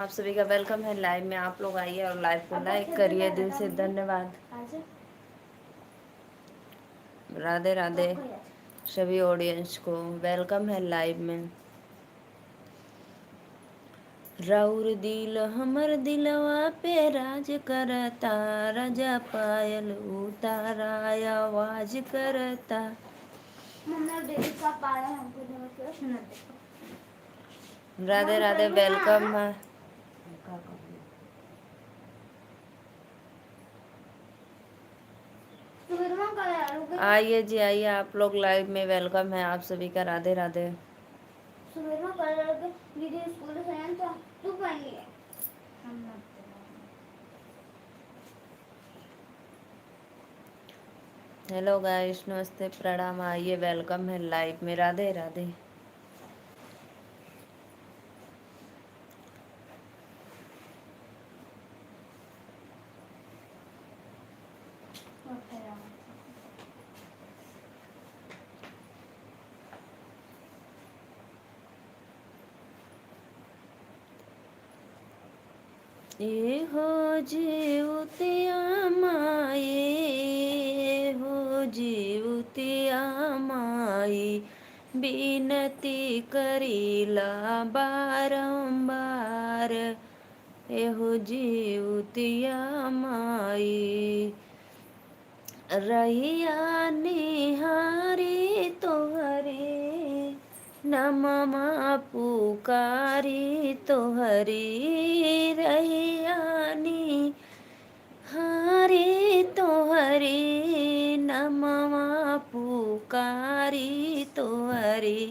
आप सभी का वेलकम है लाइव में। आप लोग आइए और लाइव को लाइक करिए, दिल से धन्यवाद। राधे राधे सभी ऑडियंस को वेलकम है लाइव में। राउर दिल हमर दिलवा पे राज करता, राजा पायल उतारा आवाज करता। राधे राधे वेलकम है। आइए जी आइए, आप लोग लाइव में वेलकम है आप सभी का। राधे राधे। हेलो गाइस, नमस्ते प्रणाम। आइए वेलकम है लाइव में। राधे राधे। ए हो जीवतिया माए, हो जीवतिया माई, बिनती करीला बारंबार। एहो जीवतिया माई, रहिया निहारी तोहरे, नममा पुकारी तोहरी, रहिया निहारी तोहरी, नममा पुकारी तोहरी।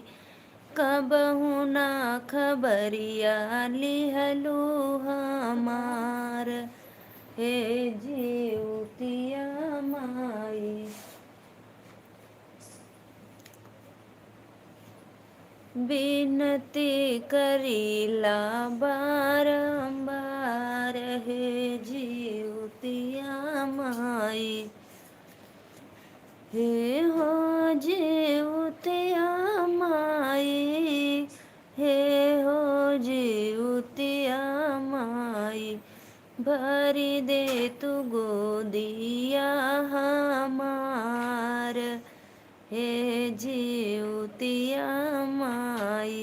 कबहू ना खबरिया लिहलू हमार, हे जीवतिया माई। बिनती करीला बारंबार, हे जीवतिया माई। हे हो जीवतिया माई, हे हो जीवतिया माई, भरी दे तू गोदिया हमार, हे जीवतिया माई,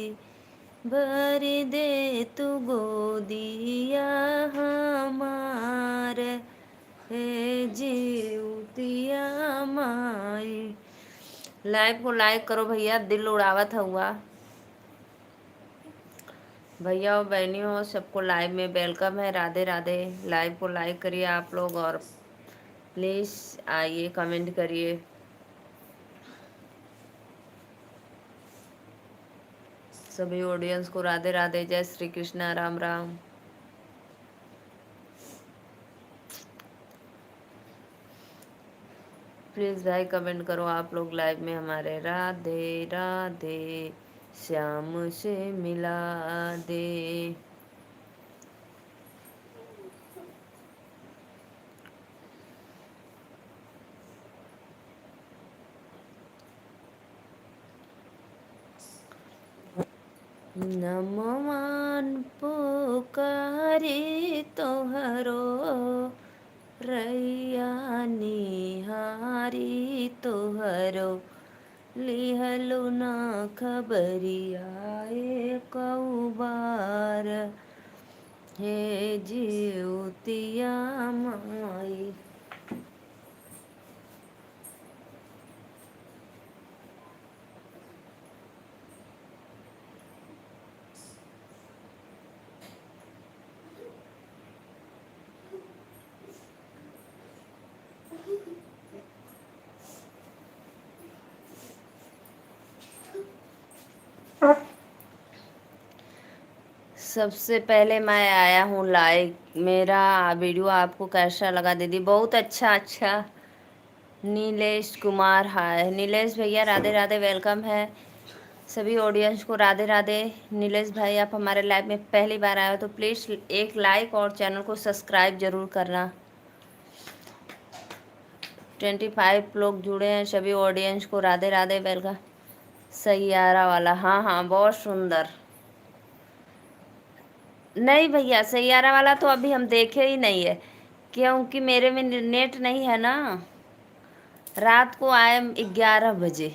भरी दे तू गोदिया हमार, हे जीवतिया माई। लाइव को लाइक करो भैया, दिल उड़ावत हुआ। भैया और बहनियों सबको लाइव में वेलकम है। राधे राधे। लाइव को लाइक करिए आप लोग और प्लीज़ आइए कमेंट करिए। सभी ऑडियंस को राधे राधे, जय श्री कृष्णा, राम राम। प्लीज़ भाई कमेंट करो आप लोग लाइव में हमारे। राधे राधे श्याम से मिला दे। नमवान पुकारी तोहरो, रैया निहारी तोहरो, लिहलु ना खबरिया कऊ बार, हे जीवतिया माई। सबसे पहले मैं आया हूँ लाइव। मेरा वीडियो आपको कैसा लगा दीदी? बहुत अच्छा अच्छा। नीलेश कुमार, हाय नीलेश भैया, राधे राधे, वेलकम है सभी ऑडियंस को। राधे राधे। नीलेश भाई आप हमारे लाइव में पहली बार आए हो तो प्लीज़ एक लाइक और चैनल को सब्सक्राइब ज़रूर करना। 25 लोग जुड़े हैं, सभी ऑडियंस को राधे राधे, वेलकम। सैयारा वाला, हाँ हाँ बहुत सुंदर। नहीं भैया, सैयारा वाला तो अभी हम देखे ही नहीं है, क्योंकि मेरे में नेट नहीं है ना। रात को आए 11 बजे।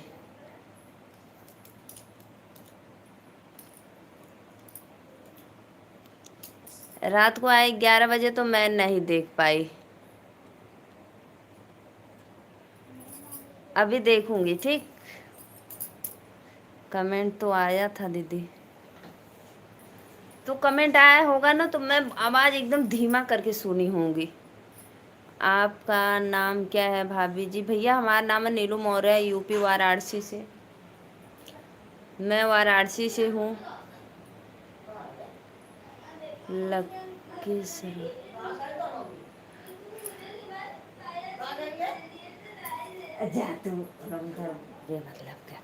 रात को आए 11 बजे तो मैं नहीं देख पाई। अभी देखूंगी, ठीक। कमेंट तो आया था दीदी। तो कमेंट आया होगा ना, तो मैं आवाज़ एकदम धीमा करके सुनी होंगी। आपका नाम क्या है भाभी जी? भैया हमारा नाम है नीलू मौर्य, यूपी वाराणसी से। मैं वाराणसी से हूँ, लखीसराय। जा तू मतलब क्या।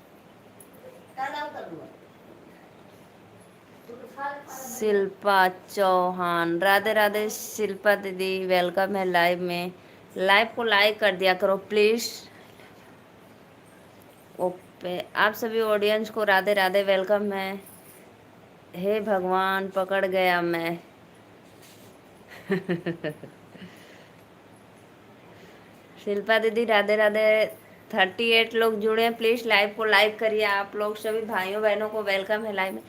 शिल्पा चौहान, राधे राधे शिल्पा दीदी, वेलकम है लाइव में। लाइव को लाइक कर दिया करो प्लीज़। ओके, आप सभी ऑडियंस को राधे राधे, वेलकम है। हे भगवान, पकड़ गया मैं। शिल्पा दीदी राधे राधे। 38 लोग जुड़े हैं, प्लीज़ लाइव को लाइक करिए। आप लोग सभी भाइयों बहनों को वेलकम है लाइव में।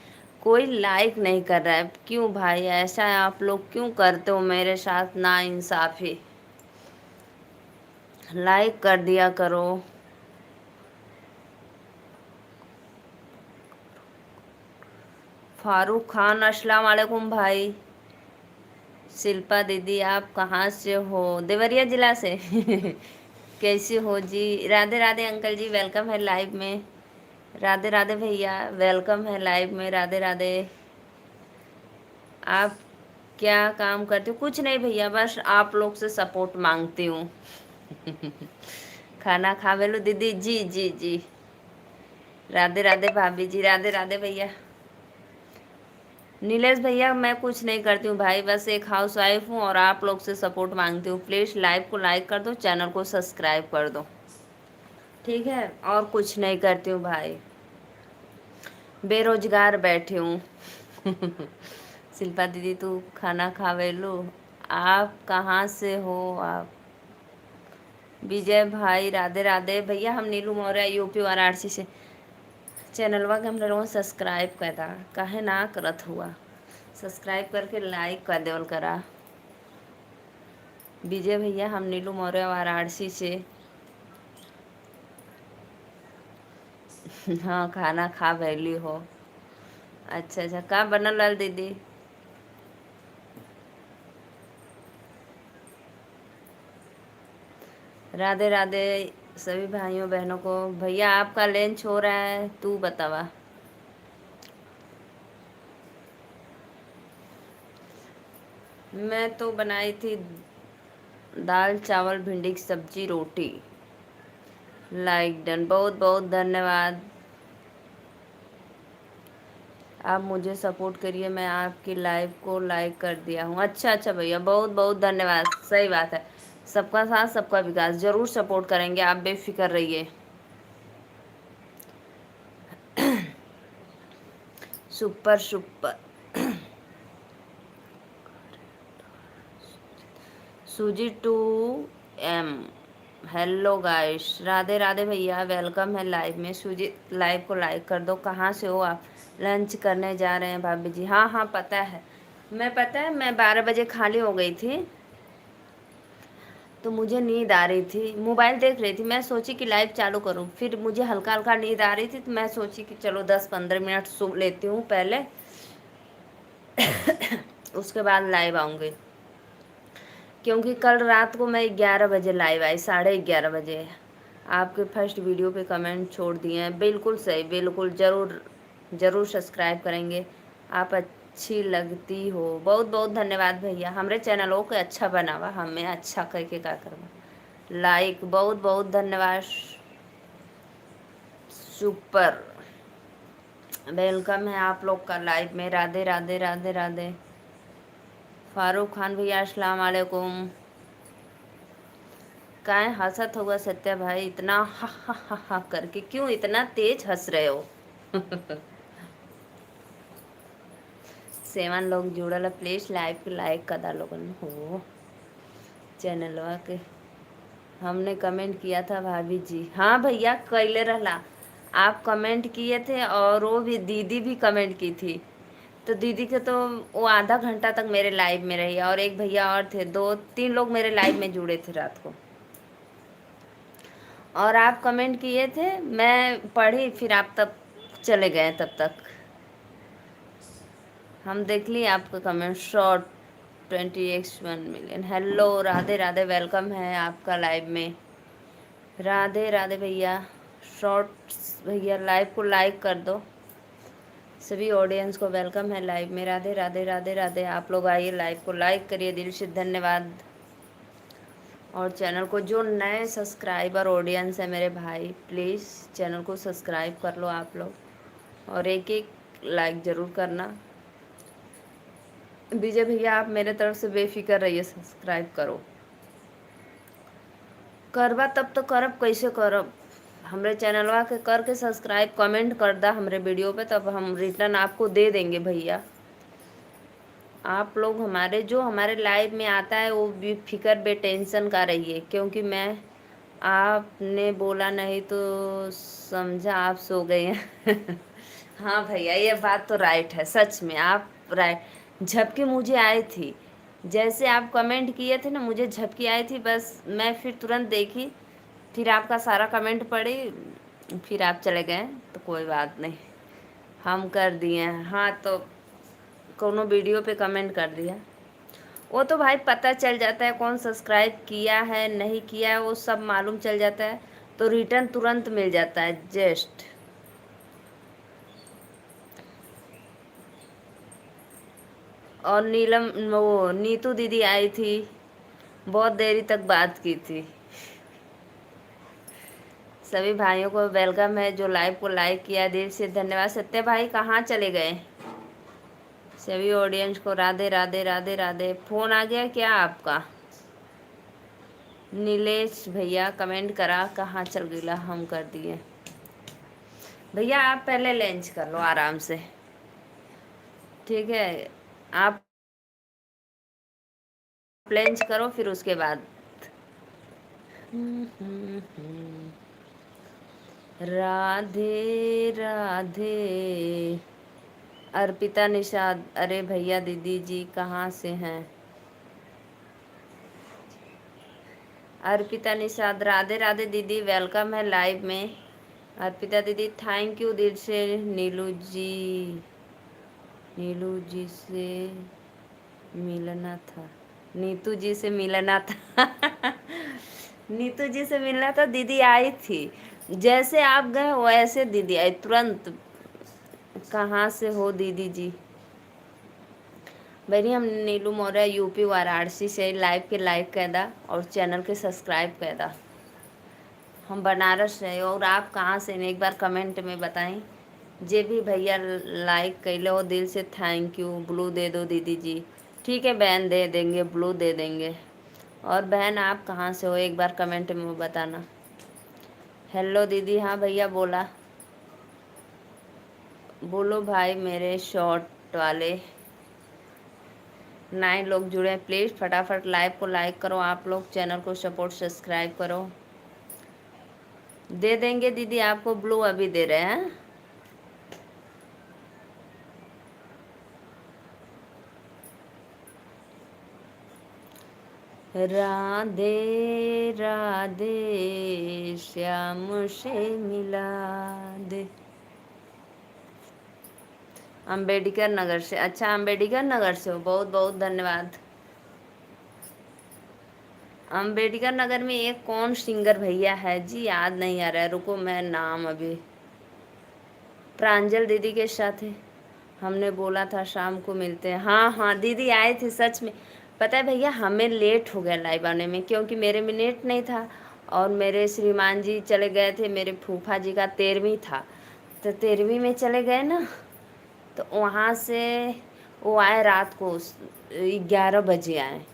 कोई लाइक नहीं कर रहा है, क्यों भाई? ऐसा है, आप लोग क्यों करते हो मेरे साथ ना इंसाफी? लाइक कर दिया करो। फारूक खान, अस्सलाम वालेकुम भाई। शिल्पा दीदी, आप कहाँ से हो? देवरिया जिला से। कैसी हो जी? राधे राधे अंकल जी, वेलकम है लाइव में। राधे राधे भैया, वेलकम है लाइव में। राधे राधे। आप क्या काम करते हो? कुछ नहीं भैया, बस आप लोग से सपोर्ट मांगती हूँ। खाना खा लो दीदी? जी जी जी। राधे राधे भाभी जी, राधे राधे भैया। नीलेश भैया, मैं कुछ नहीं करती हूँ भाई, बस एक हाउस वाइफ हूँ और आप लोग से सपोर्ट मांगती हूँ। प्लीज़ लाइव को लाइक कर दो, चैनल को सब्सक्राइब कर दो, ठीक है? और कुछ नहीं करती हूँ भाई, बेरोजगार बैठी हूँ। शिल्पा दीदी, तू खाना खावे लो। आप कहाँ से हो आप? विजय भाई, राधे राधे भैया। हम नीलू मौर्य, यूपी वाराणसी से। चैनलवा के हम लोगों सब्सक्राइब करा, काहे ना करत हुआ? सब्सक्राइब करके लाइक कर देवल करा। विजय भैया, हम नीलू मौर्य वाराणसी से। हाँ, खाना खा भैली हो। अच्छा अच्छा, का बनल लाल दीदी? राधे राधे सभी भाइयों बहनों को। भैया आपका लंच हो रहा है, तू बतावा। मैं तो बनाई थी दाल चावल भिंडी की सब्जी रोटी। लाइक डन, बहुत बहुत धन्यवाद। आप मुझे सपोर्ट करिए, मैं आपकी लाइव को लाइक कर दिया हूँ। अच्छा अच्छा भैया, बहुत बहुत धन्यवाद। सही बात है, सबका साथ सबका विकास, ज़रूर सपोर्ट करेंगे, आप बेफिक्र रहिए। Super super. सूजी 2M, hello guys, Radhe Radhe भैया, वेलकम है लाइव में। सूजी, लाइव को लाइक कर दो। कहाँ से हो आप? लंच करने जा रहे हैं भाभी जी? हाँ हाँ पता है, पता है, मैं 12 बजे खाली हो गई थी, तो मुझे नींद आ रही थी, मोबाइल देख रही थी। मैं सोची कि लाइव चालू करूं, फिर मुझे हल्का हल्का नींद आ रही थी, तो मैं सोची कि चलो 10-15 मिनट सो लेती हूँ पहले, उसके बाद लाइव आऊँगी। क्योंकि कल रात को मैं 11 बजे लाइव आई, 11:30 बजे। आपके फर्स्ट वीडियो पे कमेंट छोड़ दिए हैं, बिल्कुल सही, बिल्कुल ज़रूर ज़रूर सब्सक्राइब करेंगे। आप अच्छी लगती हो, बहुत बहुत धन्यवाद भैया। हमारे चैनलों को अच्छा बनावा, हमें अच्छा करके क्या करवा। लाइक, बहुत बहुत धन्यवाद। सुपर, वेलकम है आप लोग का लाइव में। राधे राधे राधे राधे। फारूक खान भैया, अस्सलाम वालेकुम। काहे हंसत होगा सत्या भाई इतना? हा हा हा हा करके क्यों इतना तेज हंस रहे हो? 7 लोग जुड़ल, प्लीज लाइव के लाइक कदा लोगन हो चैनलवा के। हमने कमेंट किया था भाभी जी। हाँ भैया कैले रहला, आप कमेंट किए थे और वो भी दीदी भी कमेंट की थी। तो दीदी के तो वो आधा घंटा तक मेरे लाइव में रही, और एक भैया और थे, 2-3 लोग मेरे लाइव में जुड़े थे रात को। और आप कमेंट किए थे, मैं पढ़ी, फिर आप तब चले गए। तब तक हम देख लिए आपका comment. Short 20x1 million. Hello, Radhe Radhe, welcome है आपका लाइव में। राधे राधे भैया। शॉर्ट्स भैया लाइव को लाइक कर दो। सभी ऑडियंस को वेलकम है लाइव में। राधे राधे राधे राधे। आप लोग आइए, लाइव को लाइक करिए, दिल से धन्यवाद। और चैनल को, जो नए सब्सक्राइबर ऑडियंस है मेरे भाई, प्लीज़ चैनल को सब्सक्राइब कर लो आप लोग, और एक एक लाइक ज़रूर करना। विजय भैया आप मेरे तरफ से बेफिक्र रहिए, सब्सक्राइब करो। करबा तब तो करब, कैसे करब? हमरे चैनलवा के करके सब्सक्राइब कमेंट कर दा हमरे वीडियो पे, तब हम रिटर्न आपको दे देंगे भैया। आप लोग हमारे, जो हमारे लाइव में आता है वो भी फिक्र बेटेंशन का रहिए, क्योंकि मैं, आपने बोला नहीं तो समझा आप सो गए हैं। हाँ भैया, ये बात तो राइट है, सच में आप राइट। झपकी मुझे आई थी, जैसे आप कमेंट किए थे ना, मुझे झपकी आई थी, बस मैं फिर तुरंत देखी, फिर आपका सारा कमेंट पढ़ी, फिर आप चले गए, तो कोई बात नहीं, हम कर दिए हैं। हाँ, तो कोनो वीडियो पे कमेंट कर दिया, वो तो भाई पता चल जाता है कौन सब्सक्राइब किया है नहीं किया है, वो सब मालूम चल जाता है, तो रिटर्न तुरंत मिल जाता है जस्ट। और नीलम, वो नीतू दीदी आई थी, बहुत देरी तक बात की थी। सभी भाइयों को वेलकम है, जो लाइव को लाइक किया, दिल से धन्यवाद। सत्य भाई कहाँ चले गए? सभी ऑडियंस को राधे राधे राधे राधे। फ़ोन आ गया क्या आपका? नीलेश भैया कमेंट करा, कहाँ चल गया, हम कर दिए। भैया आप पहले लंच कर लो आराम से, ठीक है? आप लंच करो, फिर उसके बाद। राधे राधे। अर्पिता निषाद, अरे भैया दीदी जी कहाँ से हैं? अर्पिता निषाद, राधे राधे दीदी, वेलकम है लाइव में। अर्पिता दीदी थैंक यू दिल से। नीलू जी से मिलना था, नीतू जी से मिलना था। नीतू जी से मिलना था, दीदी आई थी, जैसे आप गए वैसे दीदी आई तुरंत। कहाँ से हो दीदी जी? बहनी हम नीलू मौर्य, यूपी वाराणसी से। लाइव के लाइक कर दा और चैनल के सब्सक्राइब कर दा। हम बनारस से, और आप कहाँ से, एक बार कमेंट में बताएं। जे भी भैया लाइक कैले हो, दिल से थैंक यू। ब्लू दे दो दीदी जी। ठीक है बहन, दे देंगे, ब्लू दे देंगे। और बहन आप कहाँ से हो, एक बार कमेंट में बताना। हेलो दीदी। हाँ भैया बोला, बोलो भाई। मेरे शॉर्ट वाले 9 लोग जुड़े हैं, प्लीज़ फटाफट लाइव को लाइक करो आप लोग, चैनल को सपोर्ट सब्सक्राइब करो। दे देंगे दीदी आपको ब्लू, अभी दे रहे हैं। राधे राधे, श्याम से मिला दे। अम्बेडकर नगर से, अच्छा अम्बेडकर नगर से हो, बहुत बहुत धन्यवाद। अम्बेडकर नगर में एक कौन सिंगर भैया है जी, याद नहीं आ रहा है, रुको मैं नाम अभी। प्रांजल दीदी के साथ है, हमने बोला था शाम को मिलते हैं। हाँ हाँ दीदी आए थे सच में। पता है भैया, हमें लेट हो गया लाइव आने में, क्योंकि मेरे में नेट नहीं था, और मेरे श्रीमान जी चले गए थे, मेरे फूफा जी का 13वीं था, तो 13वीं में चले गए ना, तो वहाँ से वो आए रात को 11 बजे आए,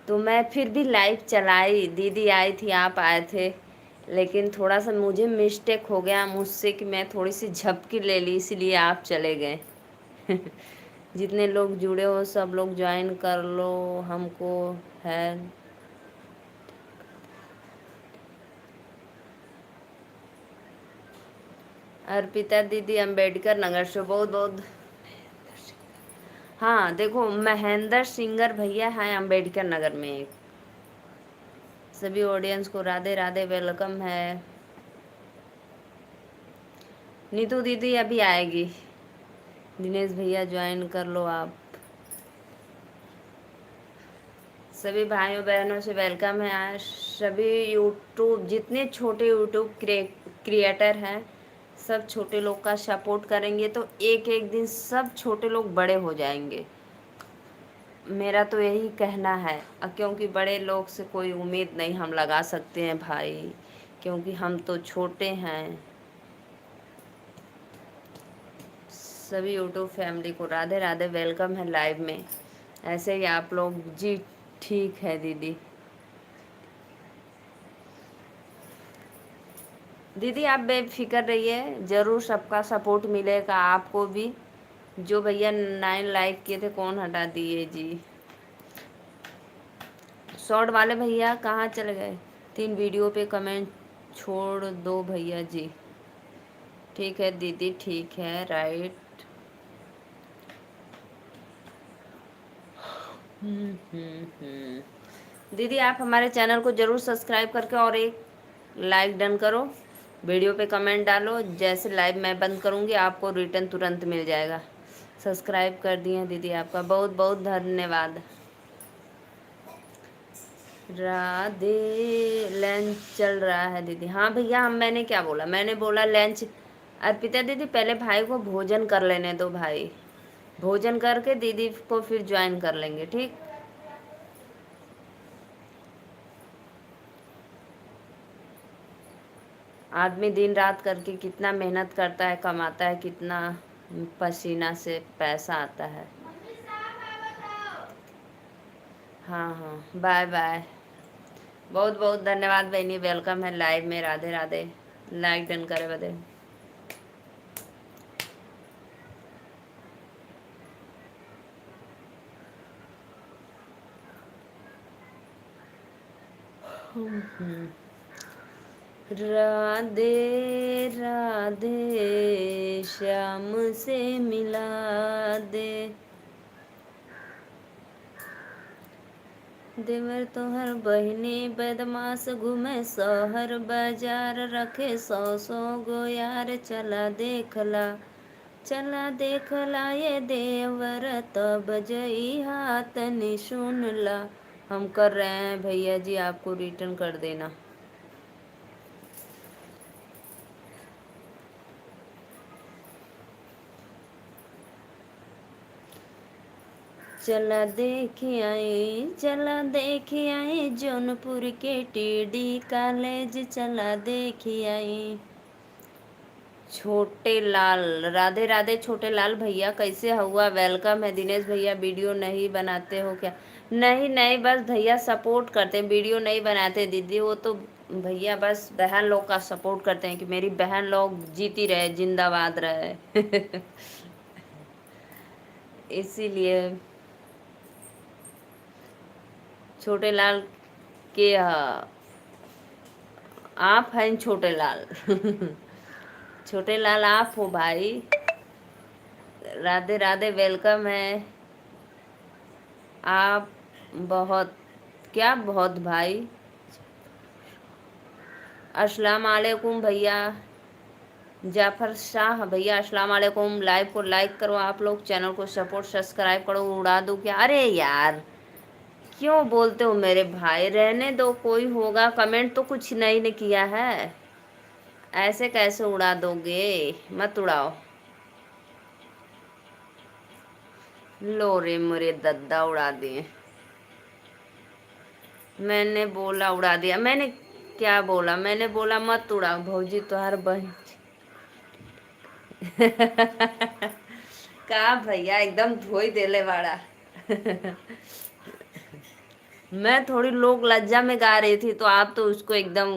तो मैं फिर भी लाइव चलाई। दीदी आई थी, आप आए थे, लेकिन थोड़ा सा मुझे मिस्टेक हो गया मुझसे कि मैं थोड़ी सी झपकी ले ली, इसलिए आप चले गए। जितने लोग जुड़े हो सब लोग ज्वाइन कर लो, हमको है। अर्पिता दीदी अम्बेडकर नगर से बहुत बहुत। हाँ देखो, महेंद्र सिंगर भैया हैं अम्बेडकर नगर में एक। सभी ऑडियंस को राधे राधे, वेलकम है। नीतू दीदी अभी आएगी। दिनेश भैया ज्वाइन कर लो आप। सभी भाइयों बहनों से वेलकम है। आज सभी यूट्यूब जितने छोटे यूट्यूब क्रिएटर हैं सब छोटे लोग का सपोर्ट करेंगे तो एक एक दिन सब छोटे लोग बड़े हो जाएंगे। मेरा तो यही कहना है, क्योंकि बड़े लोग से कोई उम्मीद नहीं हम लगा सकते हैं भाई, क्योंकि हम तो छोटे हैं। सभी यूट्यूब फैमिली को राधे राधे, वेलकम है लाइव में। ऐसे ही आप लोग जी। ठीक है दीदी। दीदी आप बेफिक्र रहिए, ज़रूर सबका सपोर्ट मिलेगा आपको भी। जो भैया 9 लाइक किए थे कौन हटा दिए जी। शॉर्ट वाले भैया कहाँ चले गए? 3 वीडियो पे कमेंट छोड़ दो भैया जी। ठीक है दीदी, ठीक है, राइट। दीदी आप हमारे चैनल को ज़रूर सब्सक्राइब करके और एक लाइक डन करो। वीडियो पे कमेंट डालो, जैसे लाइव मैं बंद करूँगी आपको रिटर्न तुरंत मिल जाएगा। सब्सक्राइब कर दिए दीदी, आपका बहुत बहुत धन्यवाद। राधे। लंच चल रहा है दीदी। हाँ भैया, हम मैंने क्या बोला, मैंने बोला लंच। अर्पिता दीदी पहले भाई को भोजन कर लेने दो भाई, भोजन करके दीदी को फिर ज्वाइन कर लेंगे, ठीक। आदमी दिन रात करके कितना मेहनत करता है, कमाता है, कितना पसीना से पैसा आता है। हाँ हाँ, बाय बाय। बहुत बहुत धन्यवाद बहनी, वेलकम है लाइव में। राधे राधे। लाइक डन करे बदे। राधे राधे, श्याम से मिला दे। देवर तोहर बहिनी बदमाश घूमे शहर बाजार, रखे 100 गो यार। चला देखला, चला देखला ये देवर, तब जई हाथ नि सुनला। हम कर रहे हैं भैया जी, आपको रिटर्न कर देना। चला देखी आई, चला देखी आई, जौनपुर के टीडी कॉलेज चला देखी आई। छोटे लाल, राधे राधे छोटे लाल भैया, कैसे हुआ? वेलकम है। दिनेश भैया वीडियो नहीं बनाते हो क्या? नहीं नहीं, बस भैया सपोर्ट करते हैं, वीडियो नहीं बनाते दीदी। वो तो भैया बस बहन लोग का सपोर्ट करते हैं कि मेरी बहन लोग जीती रहे, जिंदाबाद रहे। इसीलिए छोटे लाल के आप हैं छोटे लाल। छोटे लाल आप हो भाई। राधे राधे, वेलकम है आप। बहुत क्या बहुत भाई। अस्सलाम वालेकुम भैया। जाफर शाह भैया अस्सलाम वालेकुम। लाइव को लाइक करो आप लोग, चैनल को सपोर्ट सब्सक्राइब करो। उड़ा दो क्या? अरे यार क्यों बोलते हो मेरे भाई? रहने दो, कोई होगा। कमेंट तो कुछ नहीं ने किया है, ऐसे कैसे उड़ा दोगे? मत उड़ाओ। लो रे मेरे दद्दा, उड़ा दिए। मैंने बोला उड़ा दिया? मैंने क्या बोला? मैंने बोला मत उड़ाओ भौजी, तो हर बहन। का भैया एकदम धोई देले वाला। मैं थोड़ी लोक लज्जा में गा रही थी तो आप तो उसको एकदम।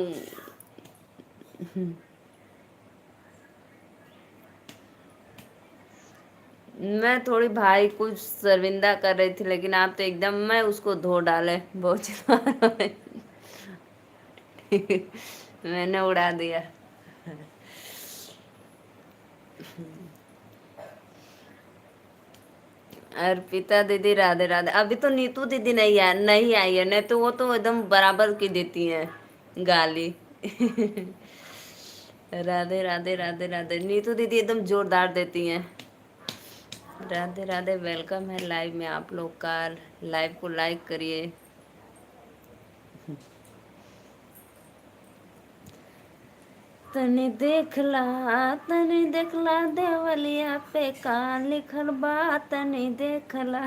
मैं थोड़ी भाई कुछ शर्मिंदा कर रही थी, लेकिन आप तो एकदम मैं उसको धो डाले बहुत चिल्ला रहा है। मैंने उड़ा दिया। अर्पिता दीदी राधे राधे। अभी तो नीतू दीदी नहीं आई है, नहीं तो वो तो एकदम बराबर की देती हैं गाली। राधे राधे राधे राधे। नीतू दीदी एकदम जोरदार देती हैं। राधे राधे। वेलकम है लाइव में आप लोग का। लाइव को लाइक करिए। तनी देखला देवलिया पे का लिखल बा, तनी देखला।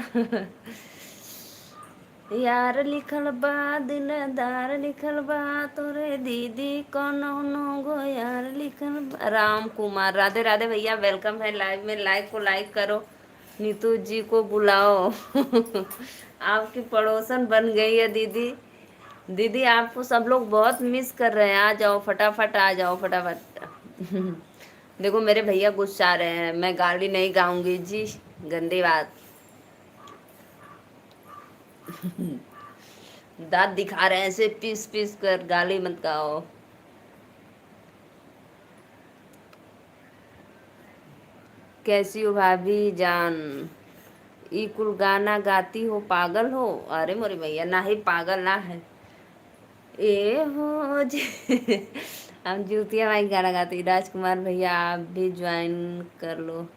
यार लिखल बा, दिलदार लिखल बा, तोरे दीदी कौनो नो गो यार लिखल बा। राम कुमार राधे राधे भैया, वेलकम है लाइव में। लाइक को लाइक करो, नीतू जी को बुलाओ। आपकी पड़ोसन बन गई है दीदी। दीदी आपको सब लोग बहुत मिस कर रहे हैं, आ जाओ फटाफट, आ जाओ फटाफट। देखो मेरे भैया गुस्सा रहे हैं, मैं गाली नहीं गाऊंगी जी, गंदी बात। दांत दिखा रहे हैं ऐसे पीस पीस कर, गाली मत गाओ। कैसी हो भाभी जान? ई कुल गाना गाती हो, पागल हो? अरे मोरे भैया ना ही पागल ना है। ए हो जी। हम जूतिया भाई गाना गाती। राजकुमार भैया आप भी ज्वाइन कर लो।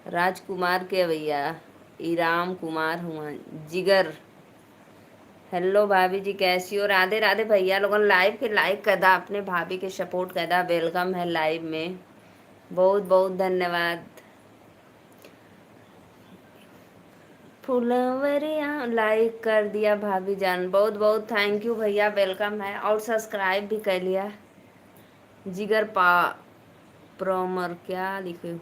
राजकुमार के भैया? इराम कुमार हुआ। जिगर। हेलो भाभी जी कैसी हो? राधे राधे भैया लोगन लाइव के लाइक करदा, अपने भाभी के सपोर्ट करदा। वेलकम है लाइव में, बहुत बहुत धन्यवाद। फुलवरिया लाइक कर दिया भाभी जान, बहुत बहुत थैंक यू भैया, वेलकम है। और सब्सक्राइब भी कर लिया। जिगर पा प्रोमर क्या लिखे?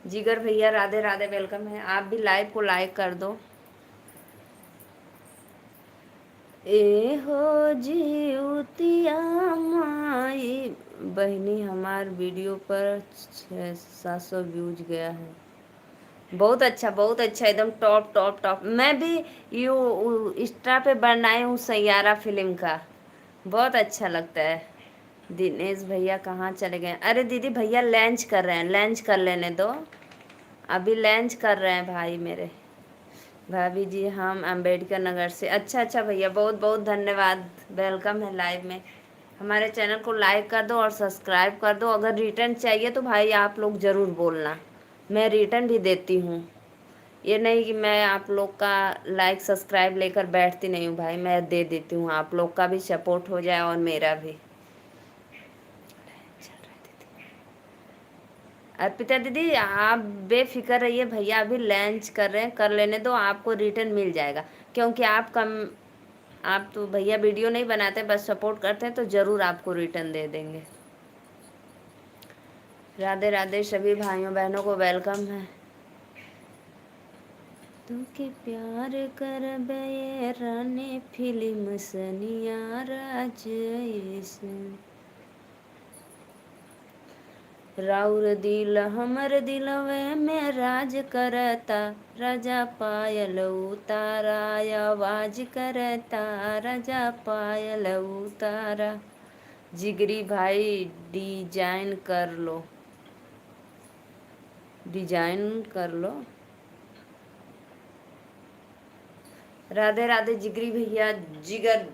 जिगर भैया राधे राधे, वेलकम है। आप भी लाइव को लाइक कर दो। ए हो जीवतिया माई बहनी, हमार वीडियो पर 600-700 व्यूज गया है। बहुत अच्छा एकदम टॉप टॉप टॉप। मैं भी यू इंस्टा पे बनाई हूँ सैयारा फिल्म का, बहुत अच्छा लगता है। दिनेश भैया कहाँ चले गए? अरे दीदी भैया लंच कर रहे हैं, लंच कर लेने दो, अभी लंच कर रहे हैं भाई मेरे। भाभी जी हम अंबेडकर नगर से। अच्छा अच्छा भैया, बहुत बहुत धन्यवाद, वेलकम है लाइव में। हमारे चैनल को लाइक कर दो और सब्सक्राइब कर दो। अगर रिटर्न चाहिए तो भाई आप लोग ज़रूर बोलना, मैं रिटर्न भी देती हूँ। ये नहीं कि मैं आप लोग का लाइक सब्सक्राइब लेकर बैठती नहीं हूँ भाई, मैं दे देती हूँ, आप लोग का भी सपोर्ट हो जाए और मेरा भी। अर्पिता दीदी आप बेफिक्र रहिए, भैया अभी लंच कर रहे हैं, कर लेने दो, आपको रिटर्न मिल जाएगा। क्योंकि आप तो भैया वीडियो नहीं बनाते, बस सपोर्ट करते हैं, तो ज़रूर आपको रिटर्न दे देंगे। राधे राधे सभी भाइयों बहनों को, वेलकम है। तुमके प्यार करबे रानी फिल्म सनिया राज ऐसन। राउर दिल हमर दिलवे में राज करता, राजा पायल उतारा आवाज करता, राजा पायल उतारा। जिगरी भाई डिजाइन कर लो, डिजाइन कर लो। राधे राधे जिगरी भैया। जिगर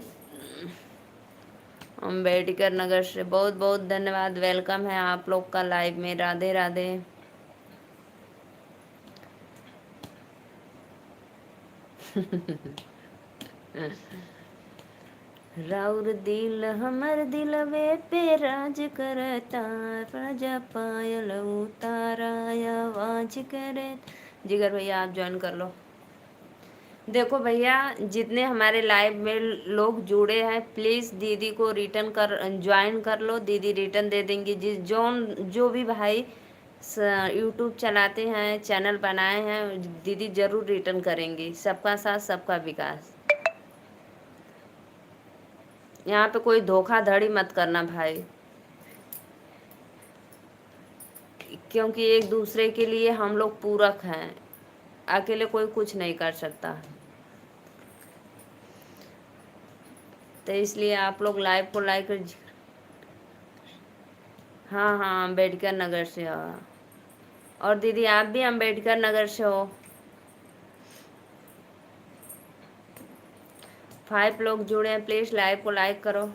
अम्बेडकर नगर से, बहुत बहुत धन्यवाद, वेलकम है आप लोग का लाइव में। राधे राधे। राउर दिल हमर दिलवे पे राज करता, राजा पायल उतारा आवाज करे। जिगर भैया आप ज्वाइन कर लो। देखो भैया जितने हमारे लाइव में लोग जुड़े हैं, प्लीज़ दीदी को रिटर्न कर ज्वाइन कर लो, दीदी रिटर्न दे देंगी। जो भी भाई यूट्यूब चलाते हैं, चैनल बनाए हैं, दीदी ज़रूर रिटर्न करेंगी। सबका साथ सबका विकास। यहाँ पे कोई धोखाधड़ी मत करना भाई। क्योंकि एक दूसरे के लिए हम लोग पूरक हैं, अकेले कोई कुछ नहीं कर सकता। तो इसलिए आप लोग लाइव को लाइक कर। हाँ हाँ, अम्बेडकर नगर से हो। और दीदी आप भी अम्बेडकर नगर से हो। 5 लोग जुड़े हैं, प्लीज लाइव को लाइक करो।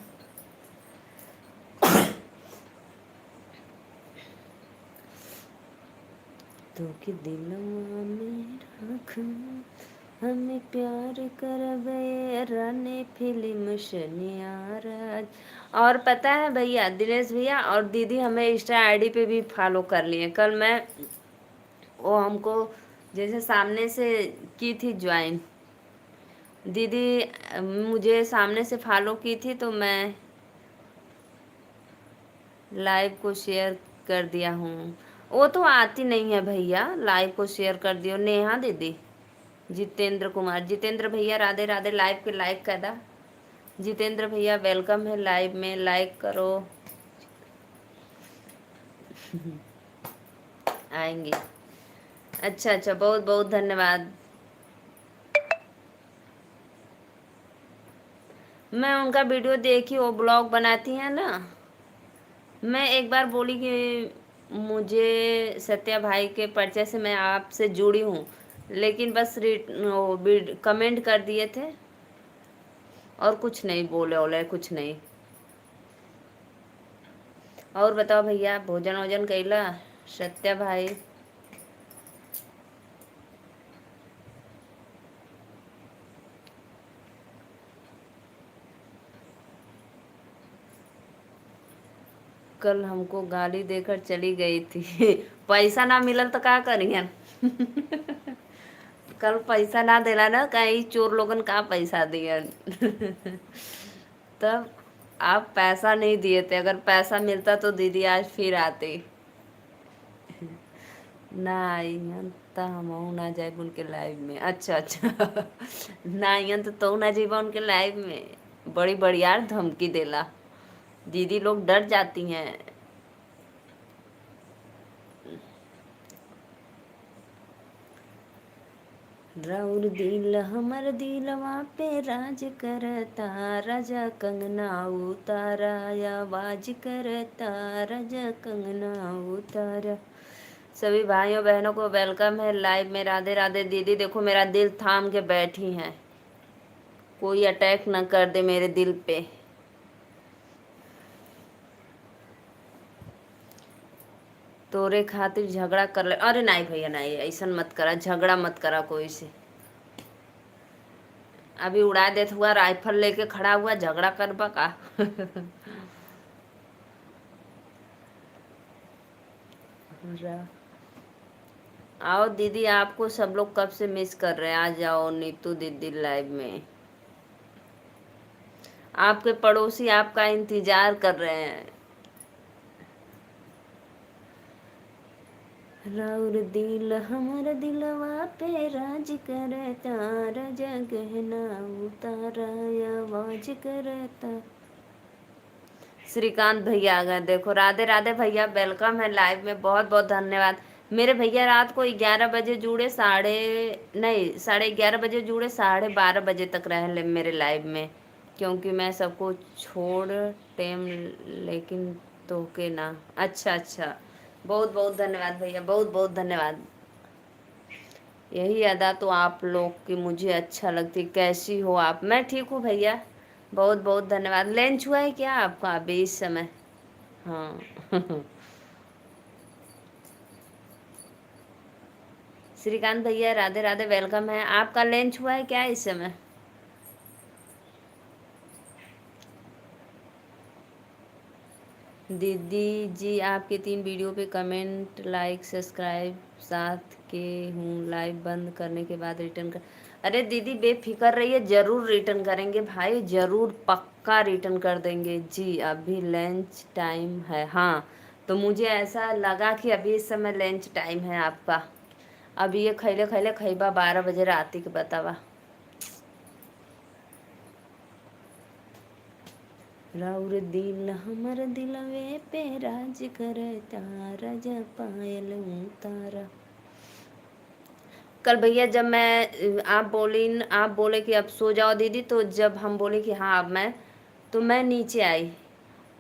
तो कि दिलवा में रख हमें प्यार करबे राने फिल्म शनियार। और पता है भैया, दिनेश भैया और दीदी हमें इंस्टा आईडी पे भी फॉलो कर लिए। कल मैं वो हमको जैसे सामने से की थी ज्वाइन, दीदी मुझे सामने से फॉलो की थी तो मैं लाइव को शेयर कर दिया हूँ। वो तो आती नहीं है भैया, लाइव को शेयर कर दियो। नेहा दीदी, जितेंद्र कुमार, जितेंद्र भैया राधे राधे, लाइव पे लाइक कर दा। जितेंद्र भैया वेलकम है लाइव में, लाइक करो। आएंगे। अच्छा अच्छा, बहुत बहुत धन्यवाद। मैं उनका वीडियो देखी, वो ब्लॉग बनाती हैं ना। मैं एक बार बोली कि मुझे सत्या भाई के परिचय से मैं आपसे जुड़ी हूँ, लेकिन बस कमेंट कर दिए थे और कुछ नहीं बोले ओले, कुछ नहीं। और बताओ भैया, भोजन वोजन कैला सत्या भाई? कल हमको गाली देकर चली गई थी। पैसा ना मिलल तो का करियन। कल पैसा ना देला ना, कहीं चोर लोगन का पैसा दियन। तब आप पैसा नहीं दिए थे, अगर पैसा मिलता तो दीदी आज फिर आती। ना आइयन तो हम ना जाए उनके लाइव में। अच्छा अच्छा। ना आइयन तो ना जाइबा उनके लाइव में। बड़ी बड़ी यार धमकी देला, दीदी लोग डर जाती हैं। राउर दिल हमर दिलवा पे राज करता, राजा कंगना उतारा, आवाज करता राजा कंगना उतारा। सभी भाइयों बहनों को वेलकम है लाइव में, राधे राधे। दीदी देखो मेरा दिल थाम के बैठी हैं, कोई अटैक न कर दे मेरे दिल पे। तोरे खातिर झगड़ा कर ले। अरे नहीं भैया नहीं, ऐसा मत करा, झगड़ा मत करा कोई से। अभी उड़ा देत हुआ, राइफल लेके खड़ा हुआ, झगड़ा करबा का? आओ दीदी, आपको सब लोग कब से मिस कर रहे हैं, आ जाओ नीतू दीदी लाइव में। आपके पड़ोसी आपका इंतजार कर रहे हैं। राउर दिल हमार दिलवा पे राज करता, राजा गहना उतारा, आवाज करता। श्रीकांत भैया आ गए, देखो राधे राधे भैया, वेलकम है लाइव में, बहुत बहुत धन्यवाद। मेरे भैया रात को 11 बजे जुड़े, साढ़े नहीं 11:30 बजे जुड़े, 12:30 बजे तक रह ले मेरे लाइव में, क्योंकि मैं सबको छोड़ टेम लेकिन तो के ना। अच्छा अच्छा, बहुत बहुत धन्यवाद भैया, बहुत बहुत धन्यवाद। यही अदा तो आप लोग की मुझे अच्छा लगती। कैसी हो आप? मैं ठीक हूँ भैया, बहुत बहुत धन्यवाद। लंच हुआ है क्या आपका अभी इस समय? हाँ। श्रीकांत भैया राधे राधे, वेलकम है। आपका लंच हुआ है क्या इस समय? दीदी जी आपके 3 वीडियो पे कमेंट लाइक सब्सक्राइब साथ के हूँ, लाइव बंद करने के बाद रिटर्न कर। अरे दीदी बेफिक्र रहिए, ज़रूर रिटर्न करेंगे भाई, ज़रूर पक्का रिटर्न कर देंगे जी। अभी लंच टाइम है, हाँ तो मुझे ऐसा लगा कि अभी इस समय लंच टाइम है आपका। अभी ये खैले खैले खैबा 12 बजे रात के बतावा। राउर दिल हमर दिलवे पे राज करता, राजा पायल तारा। कल भैया जब मैं आप बोले कि अब सो जाओ दीदी, तो जब हम बोले कि हाँ अब मैं, तो मैं नीचे आई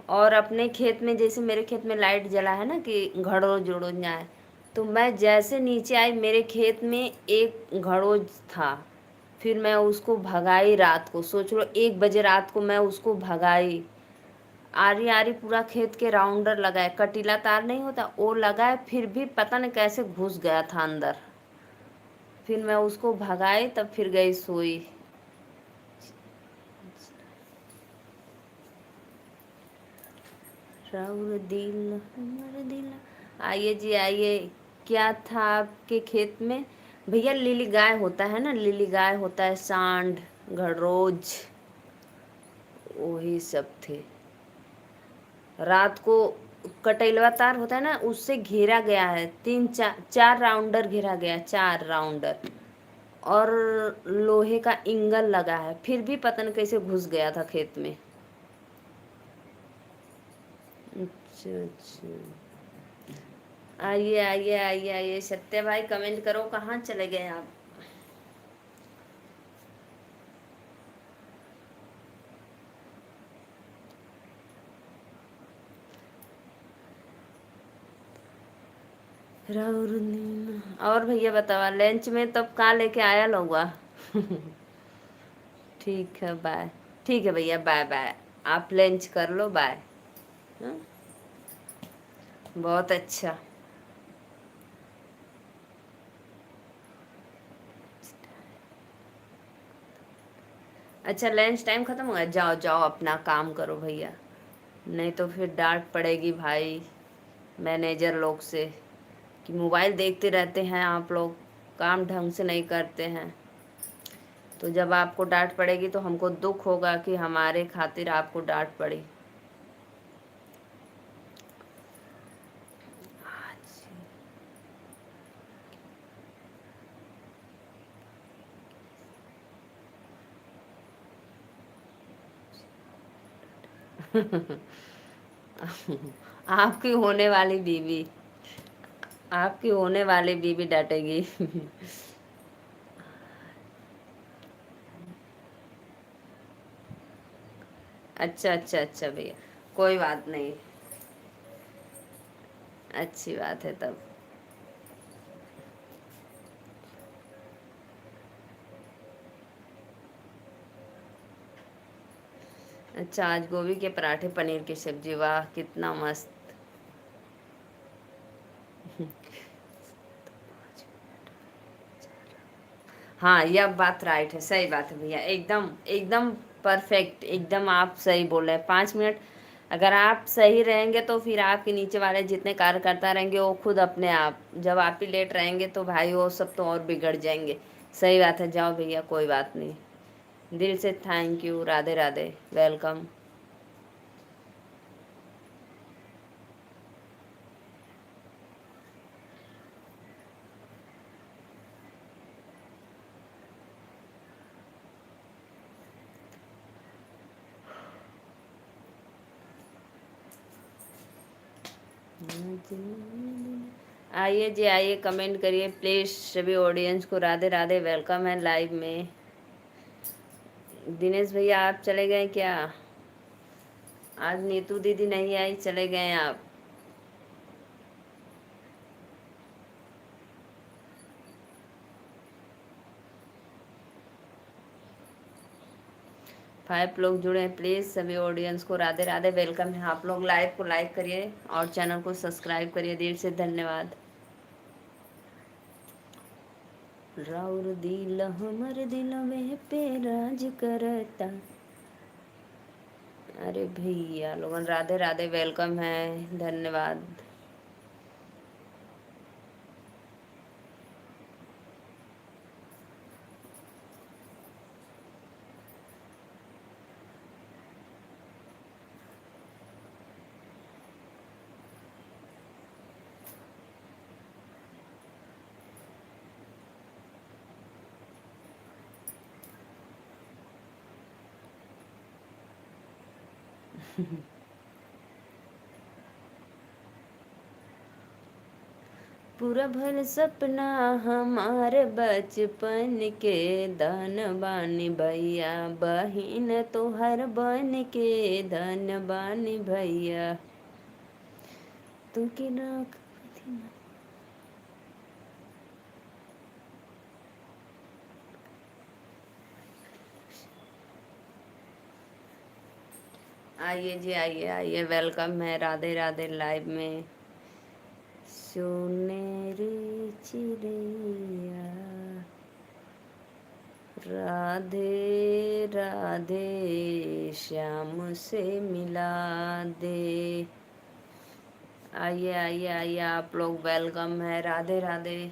और अपने खेत में, जैसे मेरे खेत में लाइट जला है ना कि घड़ों जुड़ो जाए, तो मैं जैसे नीचे आई मेरे खेत में एक घड़ों था। फिर मैं उसको भगाई रात को, सोच लो 1 बजे रात को मैं उसको भगाई। आरी आरी पूरा खेत के राउंडर लगाए, कटीला तार नहीं होता वो लगाए, फिर भी पता नहीं कैसे घुस गया था अंदर। फिर मैं उसको भगाई, तब फिर गई सोई। राउर दिल हमर दिल। आइए जी आइए। क्या था आपके खेत में? भैया लीली गाय होता है ना, लीली गाय होता है, सांड, घड़रोज, वही सब थे। रात को कटेलवा तार होता है ना, उससे घेरा गया है, 3 4 राउंडर घेरा गया, 4 राउंडर, और लोहे का इंगल लगा है, फिर भी पता नहीं कैसे घुस गया था खेत में। अच्छा अच्छा। आइए आइए आइए आइए, सत्य भाई कमेंट करो, कहाँ चले गए आप? राउर नीना। और भैया बतावा लंच में तब कहाँ लेके आया लोगा? ठीक है बाय। ठीक है भैया, बाय बाय। आप लंच कर लो, बाय। हाँ? बहुत अच्छा। अच्छा लंच टाइम खत्म हो गया, जाओ जाओ अपना काम करो भैया, नहीं तो फिर डांट पड़ेगी भाई मैनेजर लोग से कि मोबाइल देखते रहते हैं आप लोग, काम ढंग से नहीं करते हैं। तो जब आपको डांट पड़ेगी तो हमको दुख होगा कि हमारे खातिर आपको डांट पड़ी। आपकी होने वाली बीवी, आपकी होने वाली बीवी डांटेगी। अच्छा अच्छा अच्छा भैया, कोई बात नहीं, अच्छी बात है तब। अच्छा आज गोभी के पराठे पनीर की सब्जी, वाह कितना मस्त। हाँ यह बात राइट है, सही बात है भैया, एकदम एकदम परफेक्ट, एकदम आप सही बोल रहे हैं। 5 मिनट अगर आप सही रहेंगे तो फिर आपके नीचे वाले जितने कार्यकर्ता रहेंगे वो खुद अपने आप, जब आप ही लेट रहेंगे तो भाई वो सब तो और बिगड़ जाएंगे। सही बात है, जाओ भैया कोई बात नहीं। दिल से thank you, Radhe Radhe, welcome. आइए जी आइए, कमेंट करिए प्लीज़, सभी ऑडियंस को राधे राधे, वेलकम है लाइव में। दिनेश भैया आप चले गए क्या? आज नीतू दीदी नहीं आई, चले गए आप? 5 लोग जुड़े हैं, प्लीज़ सभी ऑडियंस को राधे राधे, वेलकम है। आप लोग लाइव को लाइक करिए और चैनल को सब्सक्राइब करिए, दिल से धन्यवाद। राउर दिल हमर दिलवे पे राज करता। अरे भैया लोगन राधे राधे, वेलकम है, धन्यवाद। पूरा भइल सपना हमार बचपन के, धन बानी भैया बहिन तोहर बन के, धन बानी भैया तू की राख। आइए जी, आइए आइए, वेलकम है, राधे राधे लाइव में। सोनेरी चिड़ैया राधे राधे श्याम से मिला दे। आइए आइए आइए, आप लोग वेलकम है, राधे राधे।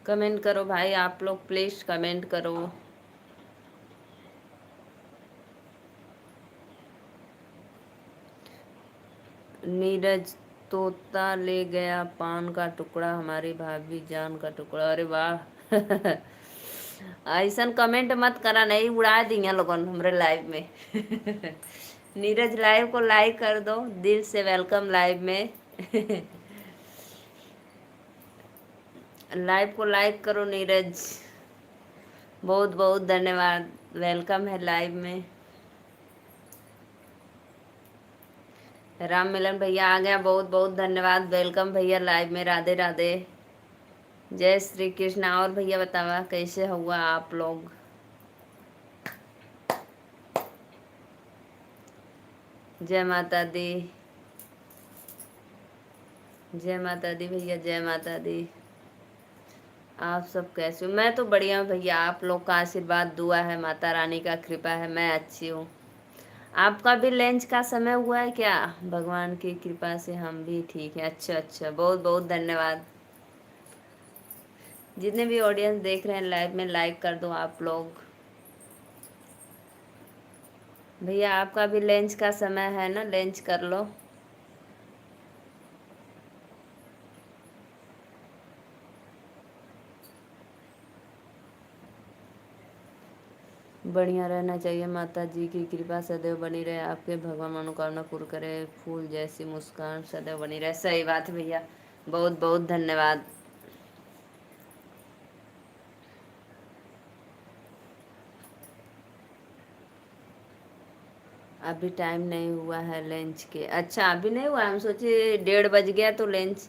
कमेंट करो भाई, आप लोग प्लीज कमेंट करो। नीरज तोता ले गया पान का टुकड़ा, हमारी भाभी जान का टुकड़ा। अरे वाह। ऐसन कमेंट मत करा, नहीं उड़ा दिया लोगन हमरे लाइव में। नीरज लाइव को लाइक कर दो, दिल से वेलकम लाइव में। लाइव को लाइक करो नीरज, बहुत बहुत धन्यवाद, वेलकम है लाइव में। राम मिलन भैया आ गया, बहुत बहुत धन्यवाद, वेलकम भैया लाइव में, राधे राधे, जय श्री कृष्ण। और भैया बतावा कैसे हुआ आप लोग। जय माता दी, जय माता दी भैया, जय माता दी। आप सब कैसे हो? मैं तो बढ़िया हूँ भैया, आप लोग का आशीर्वाद दुआ है, माता रानी का कृपा है, मैं अच्छी हूँ। आपका भी लंच का समय हुआ है क्या? भगवान की कृपा से हम भी ठीक है। अच्छा अच्छा, बहुत बहुत धन्यवाद। जितने भी ऑडियंस देख रहे हैं लाइव में, लाइक कर दो आप लोग। भैया आपका भी लंच का समय है ना, लंच कर लो। बढ़िया रहना चाहिए, माता जी की कृपा सदैव बनी रहे आपके, भगवान मनोकामना पूर्ण करे, फूल जैसी मुस्कान सदैव बनी रहे। सही बात है भैया, बहुत बहुत धन्यवाद। अभी टाइम नहीं हुआ है लंच के? अच्छा अभी नहीं हुआ, हम सोचे 1:30 बज गया तो लंच।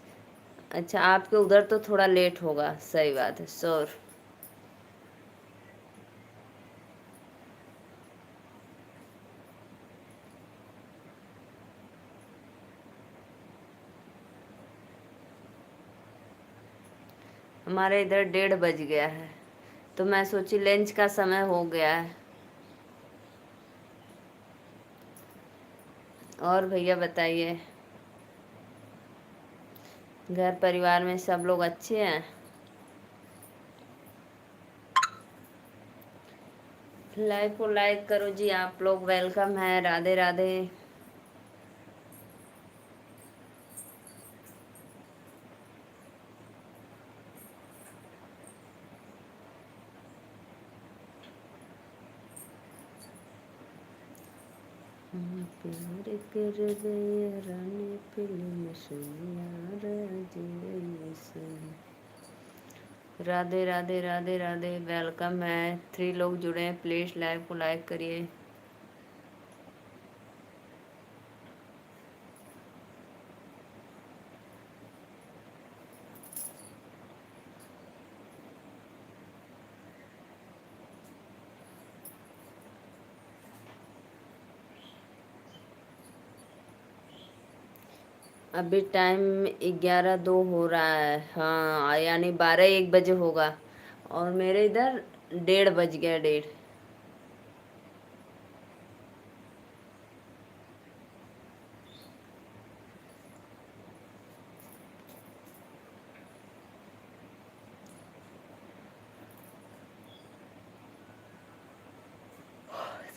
अच्छा आपके उधर तो थोड़ा लेट होगा, सही बात है, श्योर। हमारे इधर 1:30 बज गया है, तो मैं सोची लंच का समय हो गया है। और भैया बताइए, घर परिवार में सब लोग अच्छे हैं? लाइव को लाइक करो जी आप लोग, वेलकम है, राधे राधे। प्यार कर गया रानी फिल्म सुनिया राजे। राधे राधे राधे राधे, वेलकम है। 3 लोग जुड़े हैं, प्लीज लाइव को लाइक करिए। अभी टाइम 11:02 हो रहा है, हाँ यानी 12-1 बजे होगा, और मेरे इधर 1:30 बज गया, 1:30।